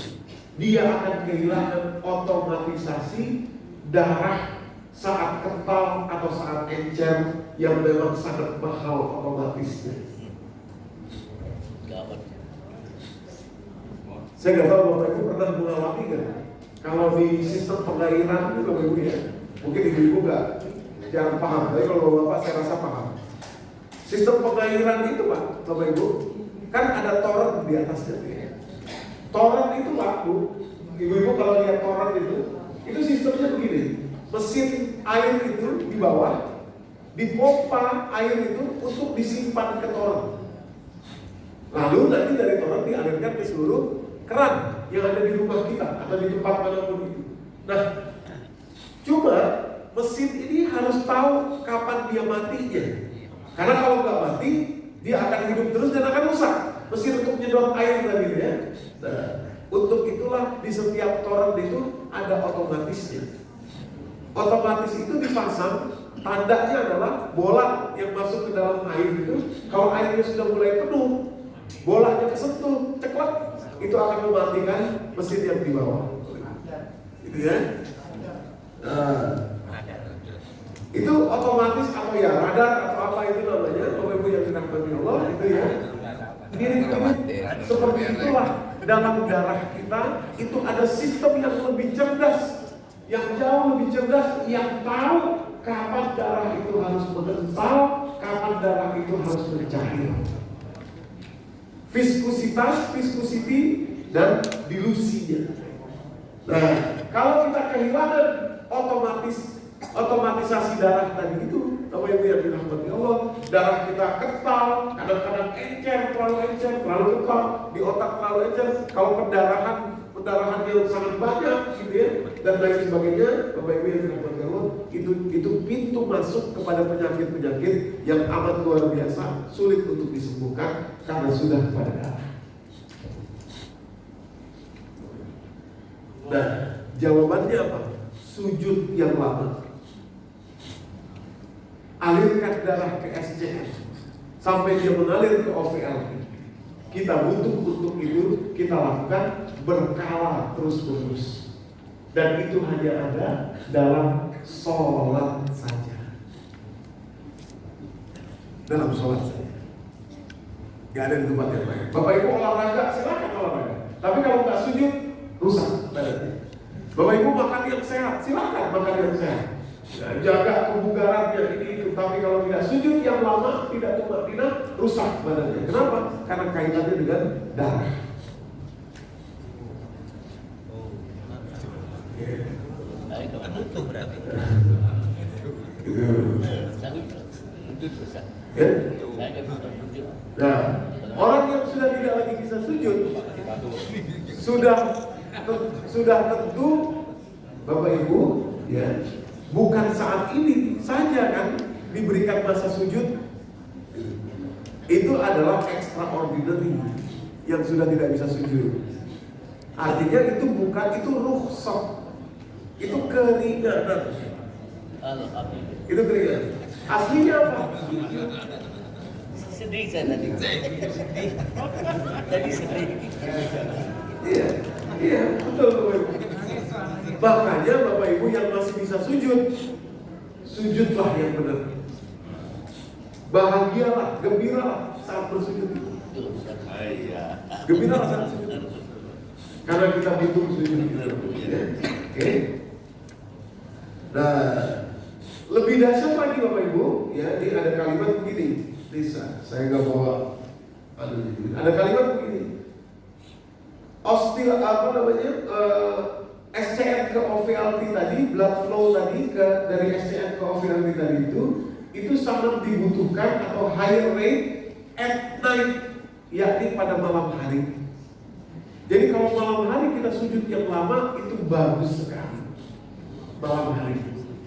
dia akan kehilangan otomatisasi darah saat kental atau saat encer yang memang sangat mahal otomatisnya. Saya nggak tahu Bapak Ibu pernah mengalami nggak? Kalau di sistem pengairan itu Bapak Ibu ya, mungkin ibu-ibu nggak jangan paham, tapi kalau Bapak saya rasa paham. Sistem pengairan itu Pak, Bapak Ibu, kan ada toren di atasnya ya. Toren itu waktu ibu-ibu kalau lihat toren itu sistemnya begini. Mesin air itu di bawah, dipompa air itu untuk disimpan ke toren. Lalu nanti dari toren dialirkan ke seluruh keran yang ada di rumah kita atau di tempat manapun itu. Nah, cuma mesin ini harus tahu kapan dia matinya. Karena kalau nggak mati, dia akan hidup terus dan akan rusak. Mesin untuk menyedot air tadi ya. Nah, untuk itulah di setiap toren itu ada otomatisnya. Otomatis itu dipasang, tandanya adalah bola yang masuk ke dalam air itu. Kalau airnya sudah mulai penuh, bolanya kesentuh, ceklek, itu akan mematikan mesin yang di bawah. Gitu ya. Nah, itu otomatis atau ya radar atau apa itu namanya, Bapak Ibu yang dirahmati Allah, itu ya. Mirip-mirip seperti itulah dalam darah kita itu ada sistem yang lebih cerdas, yang jauh lebih cerdas, yang tahu kapan darah itu harus mengental, kapan darah itu harus mencair. Viscosity dan dilusinya. Nah, Kalau kita kehilangan otomatisasi darah tadi itu, Bapak Ibu yang dirahmati Allah, darah kita kental, kadang-kadang encer, terlalu kental, di otak terlalu encer. Kalau pendarahan yang sangat banyak, gitu ya, dan lain sebagainya, Bapak Ibu yang dirahmati Allah, itu pintu masuk kepada penyakit-penyakit yang amat luar biasa, sulit untuk disembuhkan karena sudah pada darah. Nah, jawabannya apa? Sujud yang lama. Alirkan darah ke SCN sampai dia mengalir ke OVLP. Kita butuh untuk itu, kita lakukan berkala terus-menerus. Dan itu hanya ada dalam sholat saja. Dalam sholat saja. Gak ada di tempat yang lain. Bapak Ibu olahraga, silakan olahraga. Tapi kalau nggak sujud, rusak badannya. Bapak Ibu makan yang sehat, silakan makan yang sehat. Ya, jaga kebugarannya ini itu. Tapi kalau tidak sujud yang lama, tidak tumak-ninah, rusak badannya. Kenapa? Karena kaitannya dengan darah. Butuh berarti. Ya? Nah, orang yang sudah tidak lagi bisa sujud, sudah tentu Bapak Ibu, ya, bukan saat ini saja kan diberikan masa sujud. Itu adalah extraordinary yang sudah tidak bisa sujud. Artinya itu bukan, itu rukhsah, itu keringanan. Itu keringanan. Aslinya apa? Sedih saya tadi. Tadi sedih. Iya, betul Bapak Ibu. Makanya Bapak Ibu yang masih bisa sujud, sujudlah yang benar. Bahagialah, gembiralah saat bersujud itu. Gembiralah saat sujud. Karena kita butuh sujud itu. Ya. Oke. Nah, lebih dahsyat lagi Bapak Ibu, ya, ini ada kalimat begini. Lisa, saya nggak bawa. Ada kalimat begini. SCN ke OVLP tadi, blood flow tadi dari SCN ke OVLP tadi itu sangat dibutuhkan atau high rate at night, yakni pada malam hari. Jadi kalau malam hari kita sujud yang lama itu bagus sekali. Malam hari,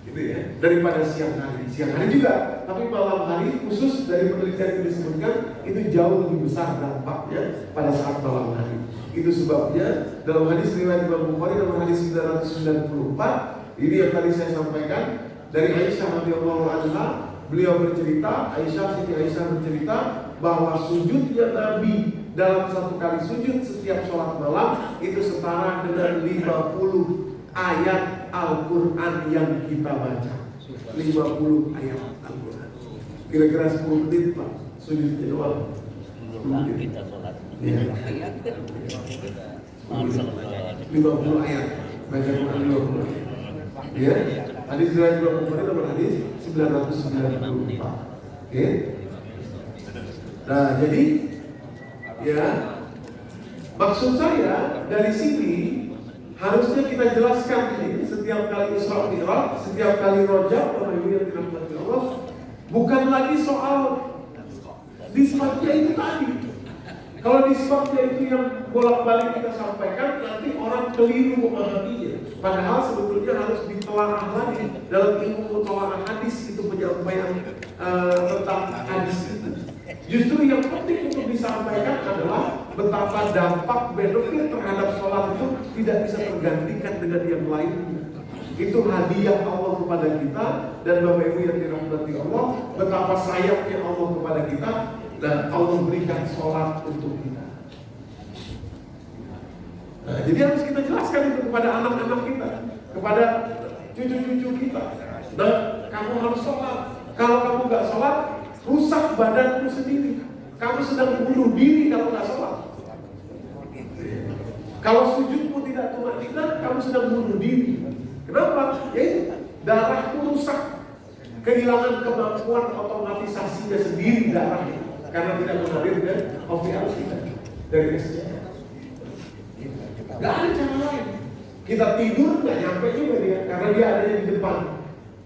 gitu ya, daripada siang hari. Siang hari juga, tapi malam hari khusus dari penelitian yang disebutkan itu jauh lebih besar dampaknya pada saat malam hari. Itu sebabnya dalam hadis riwayat Imam Bukhari nomor hadis 994, ini yang tadi saya sampaikan dari Aisyah radhiyallahu anha, beliau bercerita, Siti Aisyah bercerita bahwa sujudnya Nabi dalam satu kali sujud setiap sholat malam itu setara dengan 50 ayat Al-Quran yang kita baca. 50 ayat Al-Quran. Kira-kira 10 menit Pak sujudnya doang. Kita sholat. Iya. 50 ayat baca Quran 50 ayat. Ya, hadis riwayat Imam Bukhari nomor hadis 994. Oke. Nah, jadi ya, maksud saya dari sini harusnya kita jelaskan ini setiap kali Isra Mi'raj, setiap kali Rojab, Bapak Ibu yang dirahmati Allah, bukan lagi soal disfatnya itu tadi. Kalau disfatnya itu yang bolak-balik kita sampaikan, nanti orang keliru memahaminya. Padahal sebetulnya harus ditelaah lagi dalam ilmu mutalaah hadis, itu penyampaian tentang hadis itu. Justru yang penting untuk disampaikan adalah betapa dampak benefit terhadap sholat itu tidak bisa tergantikan dengan yang lainnya. Itu hadiah Allah kepada kita, dan Bapak Ibu yang dirahmati Allah, betapa sayangnya Allah kepada kita, dan Allah berikan sholat untuk kita. Nah, jadi harus kita jelaskan itu kepada anak-anak kita, kepada cucu-cucu kita. Nah, kamu harus sholat. Kalau kamu nggak sholat, rusak badanmu sendiri. Kamu sedang bunuh diri kalau nggak sholat. Kalau sujudmu tidak tumak-ninah, kamu sedang bunuh diri. Kenapa? Ya, darahmu rusak, kehilangan kemampuan otomatisasinya sendiri darahnya, karena tidak mengalir dari OVL kita, dari SCN. Gak ada cara lain. Kita tidur nggak nyampe juga dia, karena dia ada di depan.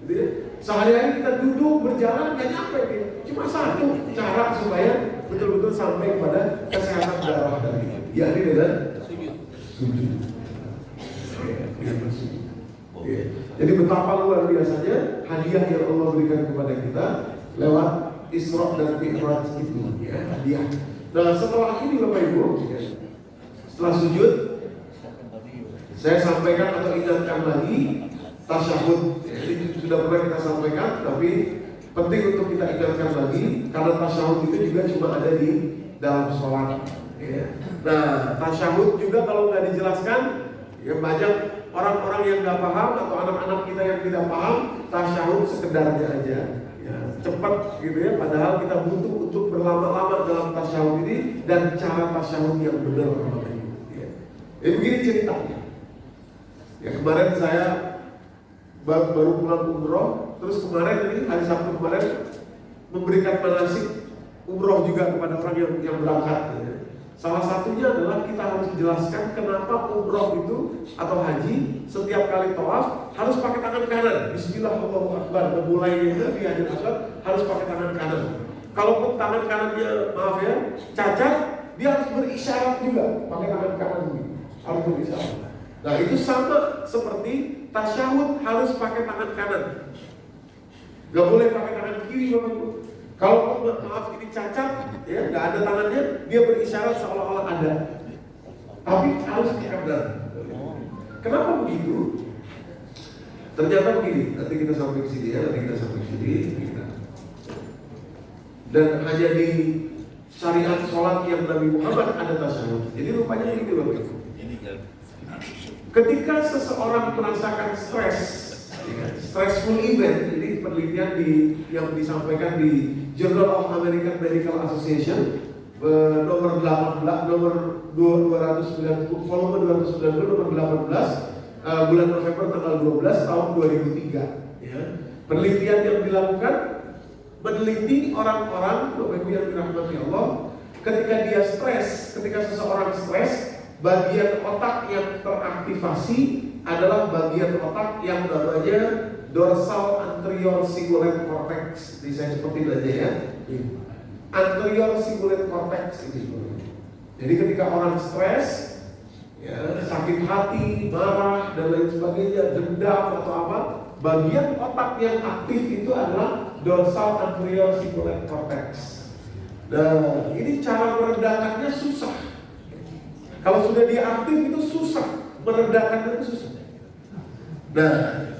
Gitu ya. Sehari-hari kita duduk berjalan nggak nyampe dia. Cuma satu cara supaya betul-betul sampai kepada kesehatan darah tadi, yakni dengan sujud. Ya, bersujud. Ya. Jadi betapa luar biasanya hadiah yang Allah berikan kepada kita lewat Isra dan Mi'raj itu, ya, hadiah. Nah, setelah ini Bapak Ibu, ya, setelah sujud, saya sampaikan atau ingatkan lagi tasyahud. Ya, ini sudah pernah kita sampaikan, tapi penting untuk kita ingatkan lagi karena tasyahud itu juga cuma ada di dalam sholat. Ya. Nah, tasyahud juga kalau nggak dijelaskan, ya banyak orang-orang yang nggak paham atau anak-anak kita yang tidak paham tasyahud sekedarnya aja. Ya, cepat gitu ya, padahal kita butuh untuk berlama-lama dalam tasyahud ini dan cara tasyahud yang benar. Ya. Begini ceritanya. Ya, kemarin saya baru pulang umroh, terus kemarin ini hari Sabtu kemarin memberikan manasik umroh juga kepada orang yang berangkat. Ya. Salah satunya adalah kita harus jelaskan kenapa umroh itu atau haji setiap kali tawaf harus pakai tangan kanan. Bismillah Allahu Akbar, memulainya di Hajar Aswad harus pakai tangan kanan. Kalaupun tangan kanannya maaf ya cacat, dia harus berisyarat juga pakai tangan kanan ini. Harus berisyarat. Nah itu sama seperti tasyahud harus pakai tangan kanan. Gak boleh pakai tangan kiri Bapak Ibu. Kalau maaf ini cacat, ya nggak ada tangannya, dia berisyarat seolah-olah ada. Tapi harus dikadar. Kenapa begitu? Ternyata begini. Nanti kita sampai ke sini ya, nanti kita sampai ke sini. Dan hanya di syariat sholat yang Nabi Muhammad ada tasyahud. Jadi rupanya ini Bapak Ibu. Ketika seseorang merasakan stres, ya, stressful event, jadi penelitian yang disampaikan di Journal of American Medical Association nomor 290 volume 290 nomor 18 bulan November tanggal 12 tahun 2003. Ya. Penelitian yang dilakukan meneliti orang-orang Bapak Ibu yang dirahmati Allah, ketika dia stres, ketika seseorang stres, bagian otak yang teraktivasi adalah bagian otak yang namanya dorsal anterior cingulate cortex. Jadi saya seperti aja ya. Anterior cingulate cortex ini. Jadi ketika orang stres, ya, sakit hati, marah dan lain sebagainya, dendam atau apa, bagian otak yang aktif itu adalah dorsal anterior cingulate cortex. Nah, ini cara meredakannya susah. Kalau sudah dia aktif itu susah, meredakannya itu susah. Nah,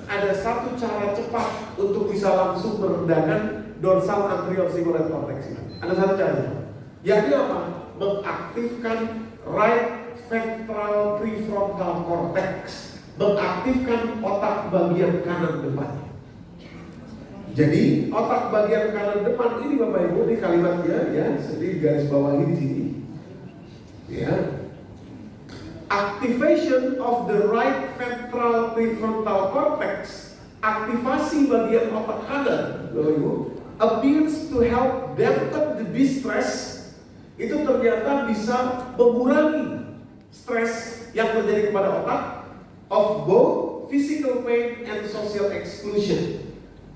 ada satu cara cepat untuk bisa langsung meredakan dorsal anterior cingulate cortex ini. Ada satu cara, yakni apa? Mengaktifkan right ventral prefrontal cortex, mengaktifkan otak bagian kanan depan. Jadi otak bagian kanan depan ini Bapak Ibu, ini kalimatnya ya, jadi garis bawahi di sini. Ya. Activation of the right ventral prefrontal cortex, aktivasi bagian otak kanan, Bapak Ibu, appears to help dampen the distress. Itu ternyata bisa mengurangi stres yang terjadi kepada otak of both physical pain and social exclusion.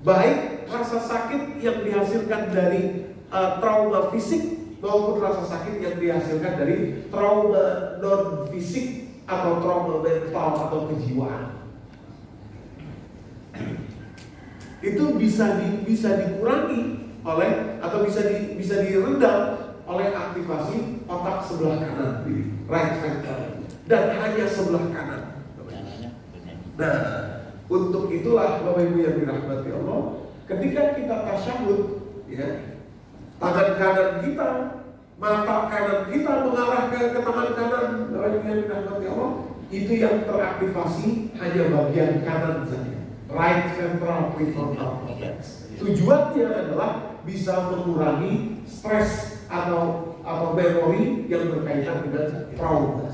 Baik rasa sakit yang dihasilkan dari trauma fisik maupun rasa sakit yang dihasilkan dari trauma non fisik atau trauma mental atau kejiwaan. Itu bisa dikurangi oleh atau bisa diredam oleh aktivasi otak sebelah kanan, right ventral, dan hanya sebelah kanan. Nah, untuk itulah Bapak Ibu yang dirahmati Allah, ketika kita tasyahud, ya, tangan kanan kita, mata kanan kita mengarah ke tangan kanan, Bapak Ibu yang dirahmati Allah, itu yang teraktivasi hanya bagian kanan saja, right ventral prefrontal cortex. Tujuannya adalah bisa mengurangi stres atau memori yang berkaitan dengan trauma.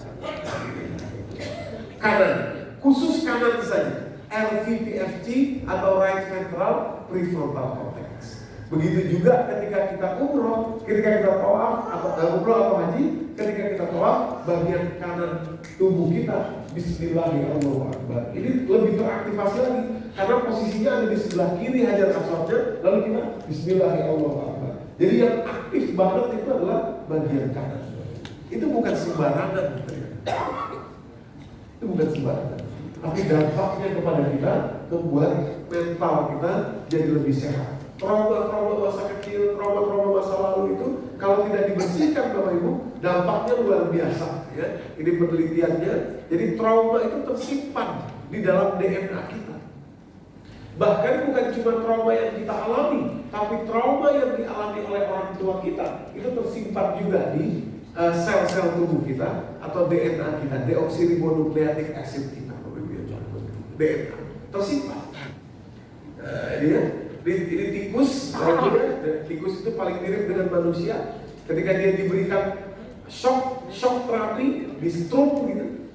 Kanan, khusus kanan saja, RVPFC atau right ventral prefrontal cortex. Begitu juga ketika kita umroh, ketika kita tawaf atau umroh atau haji, ketika kita tawaf, bagian kanan tubuh kita Bismillahirrahmanirrahim. Ini lebih teraktivasi lagi karena posisinya ada di sebelah kiri Hajar Aswadnya, lalu kita Bismillahirrahmanirrahim. Jadi yang aktif banget itu adalah bagian kanan. Itu bukan sembarangan. Itu bukan sembarangan. Tapi dampaknya kepada kita membuat mental kita jadi lebih sehat. Trauma-trauma masa kecil, trauma-trauma masa lalu itu kalau tidak dibersihkan Bapak Ibu, dampaknya luar biasa ya. Ini penelitiannya. Jadi trauma itu tersimpan di dalam DNA kita. Bahkan bukan cuma trauma yang kita alami, tapi trauma yang dialami oleh orang tua kita itu tersimpan juga di sel-sel tubuh kita atau DNA kita, deoksiribonukleatik acid kita, DNA tersimpan. Ini tikus, tikus itu paling mirip dengan manusia. Ketika dia diberikan shock terapi, di stroke gitu,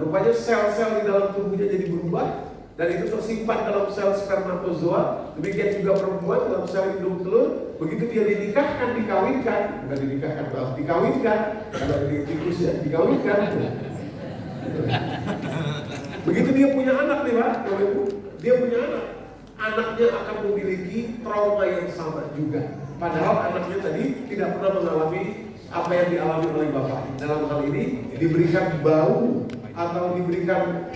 rupanya sel-sel di dalam tubuhnya jadi berubah. Dan itu tersimpan dalam sel spermatozoa. Demikian juga perempuan dalam sel indung telur. Begitu dia dinikahkan, dikawinkan, bukan dinikahkan, maaf, dikawinkan. Kalau ini tikus ya, dikawinkan. Begitu dia punya anak nih Pak, Bapak Ibu, dia punya anak. Anaknya akan memiliki trauma yang sama juga. Padahal anaknya tadi tidak pernah mengalami apa yang dialami oleh bapak. Dalam hal ini diberikan bau atau diberikan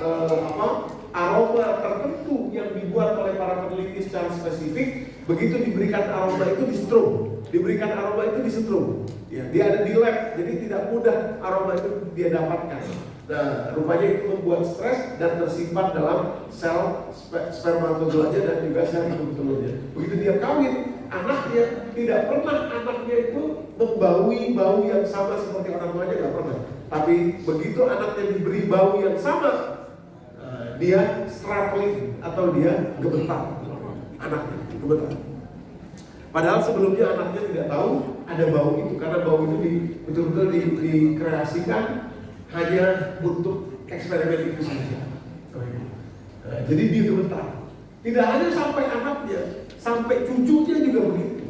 aroma tertentu yang dibuat oleh para peneliti secara spesifik. Begitu diberikan aroma itu disetrum, diberikan aroma itu disetrum. Ya, dia ada di lab, jadi tidak mudah aroma itu dia dapatkan. Nah, rupanya itu membuat stres dan tersimpan dalam sel spermatozoanya dan juga sel indung telurnya. Begitu dia kawin, anaknya tidak pernah anaknya itu membaui bau yang sama seperti orang tuanya, tidak pernah. Tapi begitu anaknya diberi bau yang sama, dia struggling atau dia gemetar, anaknya gemetar. Padahal sebelumnya anaknya tidak tahu ada bau itu karena bau itu betul-betul dikreasikan hanya untuk eksperimen itu saja. Jadi dia gemetar. Tidak hanya sampai anaknya, sampai cucunya juga begitu.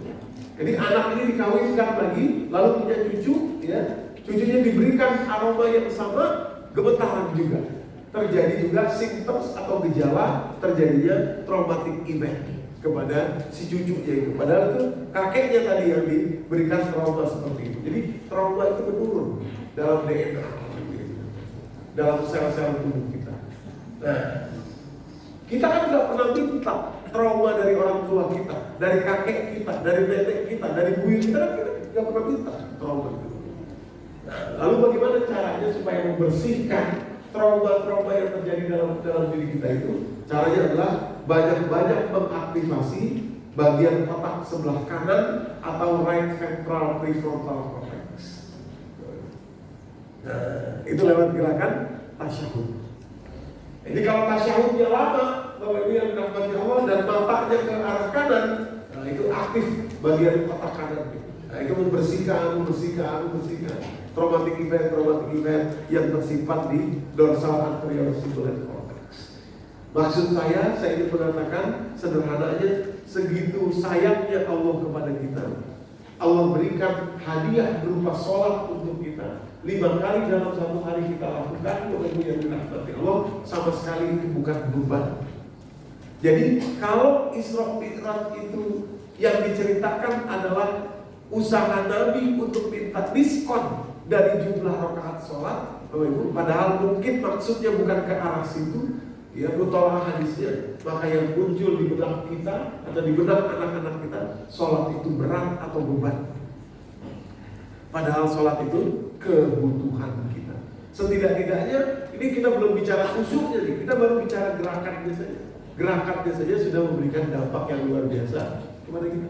Jadi anak ini dikawinkan lagi, lalu punya cucu, ya, cucunya diberikan aroma yang sama, gemetaran juga. Terjadi juga simptoms atau gejala terjadinya traumatic event kepada si cucunya itu. Padahal itu kakeknya tadi yang diberikan trauma seperti itu. Jadi trauma itu menurun dalam DNA, dalam sel-sel tubuh kita. Nah, kita kan nggak pernah minta trauma dari orang tua kita, dari kakek kita, dari nenek kita, dari buyut kita, kita nggak pernah minta trauma itu. Nah, lalu bagaimana caranya supaya membersihkan trauma-trauma yang terjadi dalam diri kita itu? Caranya adalah banyak-banyak mengaktifasi bagian otak sebelah kanan atau right ventral prefrontal cortex. Nah, itu lewat gerakan tasyahud. Jadi kalau tasyahudnya lama, Bapak Ibu yang dirahmati Allah, dan matanya ke arah kanan, nah itu aktif bagian otak kanan. Nah itu membersihkan traumatic event yang tersimpan di dorsal anterior cingulate cortex. Maksud saya ingin mengatakan sederhananya, segitu sayangnya Allah kepada kita. Allah berikan hadiah berupa sholat untuk kita. 5 kali dalam satu hari kita lakukan, Bapak Ibu yang dirahmati Allah, sama sekali itu bukan beban. Jadi kalau Isra Mi'raj itu yang diceritakan adalah usaha Nabi untuk minta diskon dari jumlah rakaat sholat, Bapak Ibu, padahal mungkin maksudnya bukan ke arah situ, ya mutolaah hadisnya, maka yang muncul di benak kita atau di benak anak-anak kita, sholat itu berat atau beban. Padahal sholat itu kebutuhan kita. Setidak-tidaknya ini kita belum bicara khusyuknya nih, kita baru bicara gerakannya saja. Gerakannya saja sudah memberikan dampak yang luar biasa kepada kita.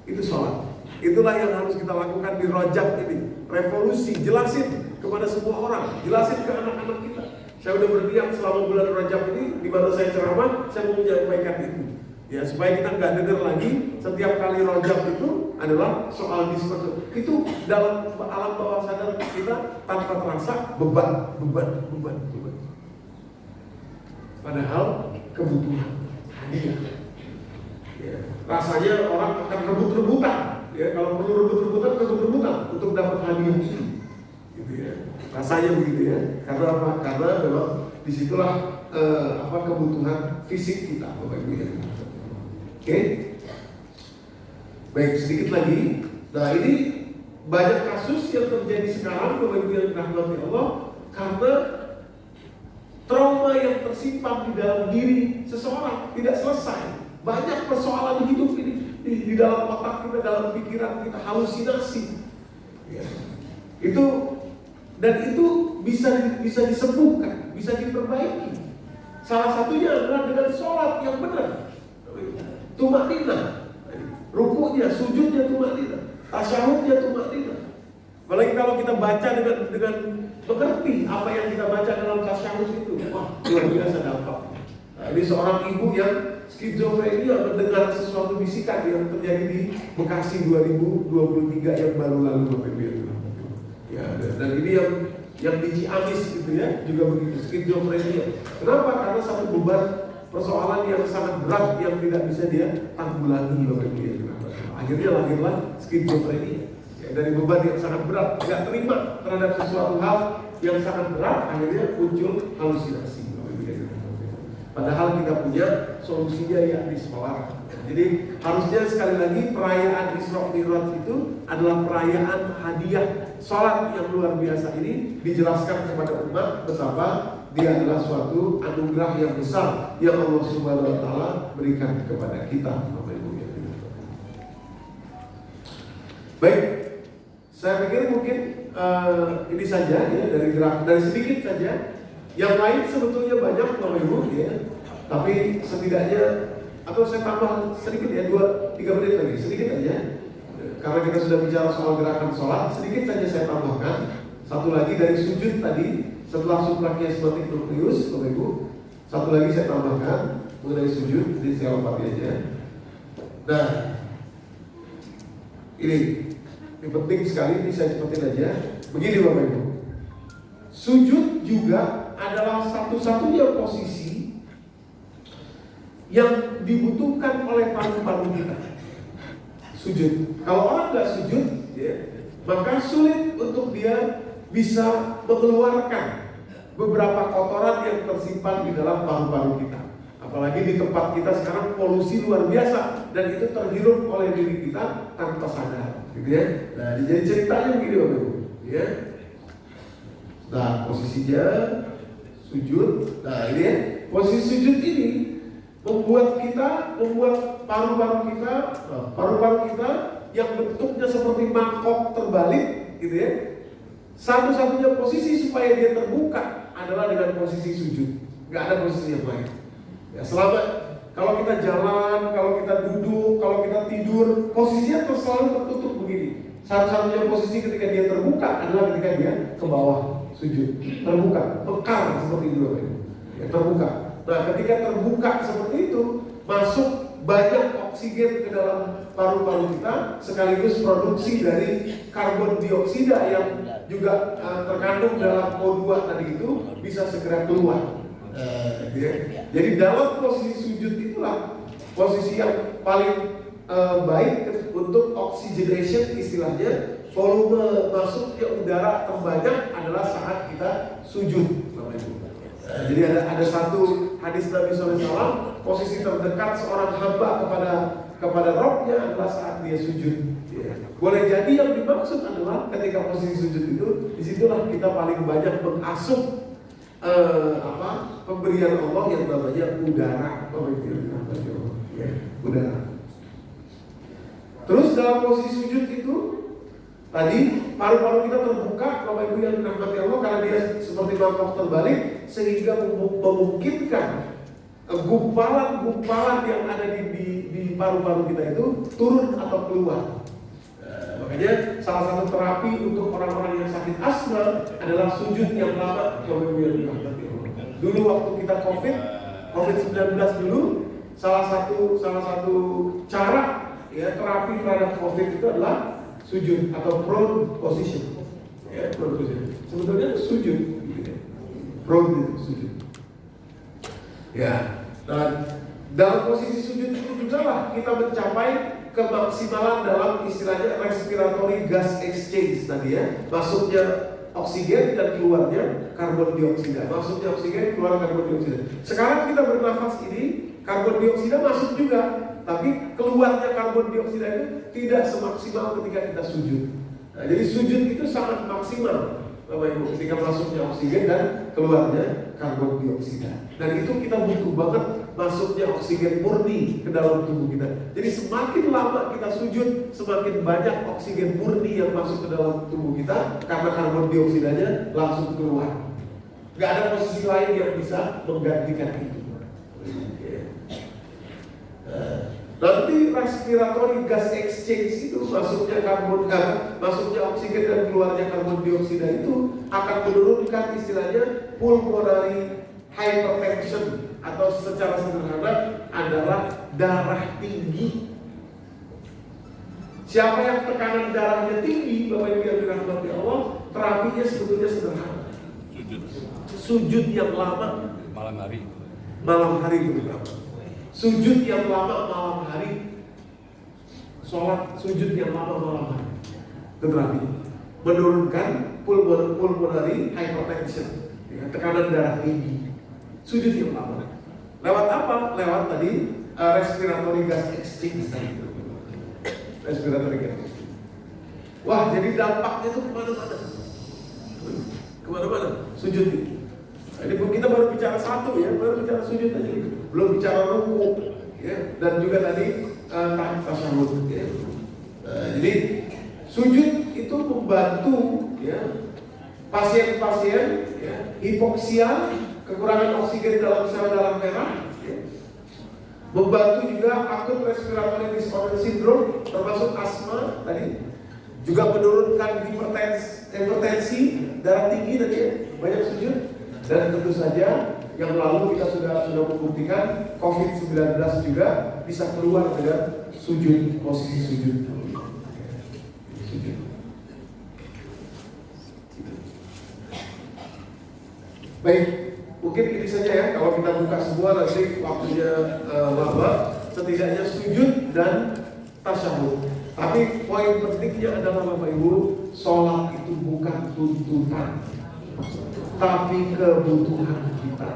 Itu sholat. Itulah yang harus kita lakukan di Rajab ini. Revolusi, jelasin kepada semua orang, jelasin ke anak-anak kita. Saya udah berdiam selama bulan Rajab ini, di mana saya ceramah, saya mau menyampaikan itu. Ya, supaya kita nggak dengar lagi setiap kali Rajab itu adalah soal diskon. Itu dalam alam bawah sadar kita tanpa terasa beban. Padahal kebutuhan hadiah. Ya, rasanya orang akan rebut-rebutan. Ya, kalau perlu rebut-rebutan untuk dapat hadiah ini. gitu ya. Rasanya begitu ya. Karena apa? Karena memang disitulah kebutuhan fisik kita, Bapak Ibu ya. Oke. Baik, sedikit lagi. Nah, ini banyak kasus yang terjadi sekarang, Bapak Ibu yang dirahmati Allah, karena trauma yang tersimpan di dalam diri seseorang tidak selesai. Banyak persoalan hidup ini di dalam otak kita, dalam pikiran kita, halusinasi. Ya. Itu bisa disembuhkan, bisa diperbaiki. Salah satunya adalah dengan sholat yang benar. Tumakninah, rukuknya, sujudnya tumakninah, tasyahudnya tumakninah. Apalagi kalau kita baca dengan mengerti apa yang kita baca dalam tasyahud itu, wah luar biasa dampak. Nah, ini seorang ibu yang skizofrenia mendengar sesuatu bisikan yang terjadi di Bekasi 2023 yang baru lalu, Bapak Ibu. Ya, dan ini yang di Ciamis gitu ya, juga begitu, skizofrenia. Kenapa? Karena satu beban persoalan yang sangat berat yang tidak bisa dia tanggulangi, Bapak Ibu. Akhirnya lahirlah skizofrenia. Ya, dari beban yang sangat berat, tidak terima terhadap sesuatu hal yang sangat berat, akhirnya muncul halusinasi. Padahal kita punya solusinya yakni sholat. Jadi harusnya sekali lagi perayaan Isra Mi'raj itu adalah perayaan hadiah sholat yang luar biasa ini dijelaskan kepada umat betapa dia adalah suatu anugerah yang besar yang Allah Subhanahu wa taala berikan kepada kita. Baik, saya pikir mungkin ini saja ya dari sedikit saja. Yang lain sebetulnya banyak, Bapak Ibu ya. Tapi setidaknya atau saya tambah sedikit ya, 2-3 menit lagi, sedikit aja. Karena kita sudah bicara soal gerakan sholat, sedikit saja saya tambahkan. Satu lagi dari sujud tadi, setelah suprakias batik nukleus, Bapak Ibu. Satu lagi saya tambahkan mengenai sujud, jadi saya lompati aja. Nah, ini penting sekali, ini saya cepetin aja. Begini Bapak Ibu, sujud juga adalah satu-satunya posisi yang dibutuhkan oleh paru-paru kita. Sujud. Kalau orang nggak sujud, ya, maka sulit untuk dia bisa mengeluarkan beberapa kotoran yang tersimpan di dalam paru-paru kita. Apalagi di tempat kita sekarang polusi luar biasa dan itu terhirup oleh diri kita tanpa sadar, gitu ya. Nah, jadi ceritanya begini Bapak Ibu, ya. Nah, posisinya sujud. Nah, ini ya, posisi sujud ini membuat paru-paru kita yang bentuknya seperti mangkok terbalik, gitu ya. Satu-satunya posisi supaya dia terbuka adalah dengan posisi sujud. Nggak ada posisi yang lain. Ya, selama kalau kita jalan, kalau kita duduk, kalau kita tidur, posisinya selalu tertutup begini. Satu-satunya posisi ketika dia terbuka adalah ketika dia ke bawah sujud, terbuka, mekar seperti itu Bapak Ibu. Ya, terbuka. Nah, ketika terbuka seperti itu, masuk banyak oksigen ke dalam paru-paru kita, sekaligus produksi dari karbon dioksida yang juga terkandung dalam O2 tadi itu bisa segera keluar. Jadi dalam posisi sujud itulah posisi yang paling baik untuk oxygenation istilahnya. Volume masuknya udara terbanyak adalah saat kita sujud. Jadi ada satu hadis Nabi SAW, posisi terdekat seorang hamba kepada Rabbnya adalah saat dia sujud. Boleh jadi yang dimaksud adalah ketika posisi sujud itu, disitulah kita paling banyak mengasup pemberian Allah yang namanya udara, udara. Terus dalam posisi sujud itu tadi paru-paru kita terbuka, Bapak Ibu yang dirahmati Allah, karena dia seperti mangkok terbalik sehingga memungkinkan gumpalan-gumpalan yang ada di paru-paru kita itu turun atau keluar. Makanya salah satu terapi untuk orang-orang yang sakit asma adalah sujud yang lama, Bapak Ibu yang dirahmati Allah. Dulu waktu kita COVID-19 dulu, salah satu cara ya terapi terhadap COVID itu adalah sujud atau prone position. Ya, prone position. Sebetulnya sujud, gitu ya. Prone itu sujud. Ya, dan dalam posisi sujud itu juga lah kita mencapai kemaksimalan dalam istilahnya respiratory gas exchange tadi ya. Masuknya oksigen dan keluarnya karbon dioksida. Masuknya oksigen, keluar karbon dioksida. Sekarang kita bernafas ini, karbon dioksida masuk juga, tapi keluarnya karbon dioksida itu tidak semaksimal ketika kita sujud. Nah, jadi sujud itu sangat maksimal, Bapak Ibu, ketika masuknya oksigen dan keluarnya karbon dioksida. Dan itu kita butuh banget masuknya oksigen murni ke dalam tubuh kita. Jadi semakin lama kita sujud, semakin banyak oksigen murni yang masuk ke dalam tubuh kita karena karbon dioksidanya langsung keluar. Gak ada posisi lain yang bisa menggantikan itu. Nanti respiratory gas exchange itu masuknya oksigen dan keluarnya karbon dioksida itu akan menurunkan istilahnya pulmonary hypertension, atau secara sederhana adalah darah tinggi. Siapa yang tekanan darahnya tinggi, Bapak Ibu yang dirahmati Allah, terapinya sebetulnya sederhana. Sujud yang lama malam hari terutama. Sujud yang lama malam hari, sholat sujud yang lama malam hari, tetapi menurunkan pulmonary hypertension, ya, tekanan darah tinggi. Sujud yang lama. Lewat apa? Lewat tadi respiratory gas exchange. Respiratory gas exchange. Wah, jadi dampaknya itu kemana-mana. Kemana-mana. Sujud itu. Jadi kita baru bicara satu ya, baru bicara sujud aja gitu. Belum bicara ruku, ya, dan juga tadi tasyahud. Ya. Jadi sujud itu membantu ya pasien-pasien ya, hipoksia, kekurangan oksigen dalam sel darah merah, ya. Membantu juga akut respiratory disorder syndrome, termasuk asma tadi, juga menurunkan hipertensi, darah tinggi tadi ya, banyak sujud. Dan tentu saja yang lalu kita sudah membuktikan COVID-19 juga bisa keluar dengan sujud, posisi sujud. Baik, mungkin ini saja ya. Kalau kita buka semua nanti waktunya lama. Setidaknya sujud dan tasyahud. Tapi poin pentingnya adalah Bapak Ibu, sholat itu bukan tuntutan, tapi kebutuhan kita.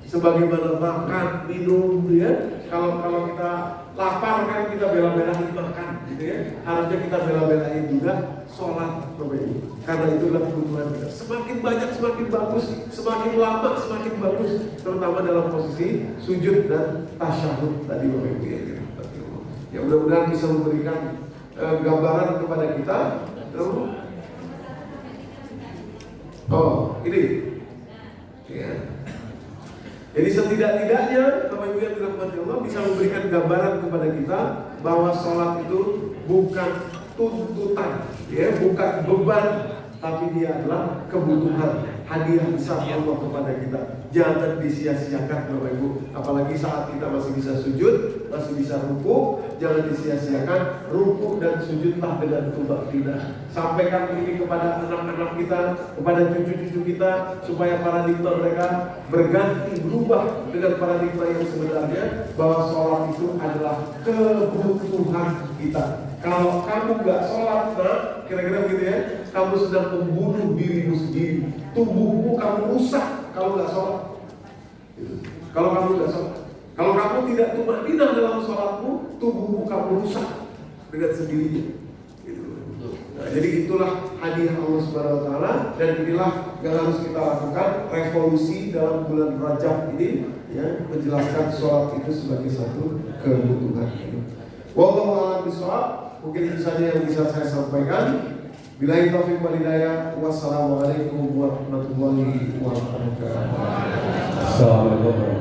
Sebagaimana makan, minum, ya. Kalau kita lapar kan kita bela-belain makan, gitu ya. Harusnya kita bela-belain juga sholat, Bapak Ibu. Karena itulah kebutuhan kita. Semakin banyak semakin bagus, semakin lama semakin bagus, terutama dalam posisi sujud dan tasyahud tadi, Bapak Ibu. Ya mudah-mudahan bisa memberikan gambaran kepada kita. Oh, ini. Ya. Jadi setidak-tidaknya Bapak Ibu yang dirahmati Allah bisa memberikan gambaran kepada kita bahwa sholat itu bukan tuntutan, ya, bukan beban, tapi dia adalah kebutuhan, hadiah besar Allah kepada kita. Jangan disia-siakan Bapak Ibu, apalagi saat kita masih bisa sujud, masih bisa ruku, jangan disia-siakan. Ruku dan sujudlah dengan tumak-ninah. Sampaikan ini kepada anak-anak kita, kepada cucu-cucu kita, supaya paradigma mereka berganti, berubah dengan paradigma yang sebenarnya, bahwa sholat itu adalah kebutuhan kita. Kalau kamu gak sholat, nah, kira-kira begitu ya, kamu sedang membunuh dirimu sendiri. Tubuhmu kamu rusak kalau gak sholat. Kalau kamu gak sholat, kalau kamu tidak tumak-ninah dalam sholatmu, tubuhmu kamu rusak dengan sendirinya. Nah, jadi itulah hadiah Allah Subhanahu Wa Taala, dan inilah yang harus kita lakukan, revolusi dalam bulan Rajab ini, ya, menjelaskan sholat itu sebagai satu kebutuhan. Wallahu a'lam bishawab. Mungkin itu saja yang bisa saya sampaikan. Billahi taufiq wal hidayah. Wassalamualaikum warahmatullahi wabarakatuh. Assalamualaikum.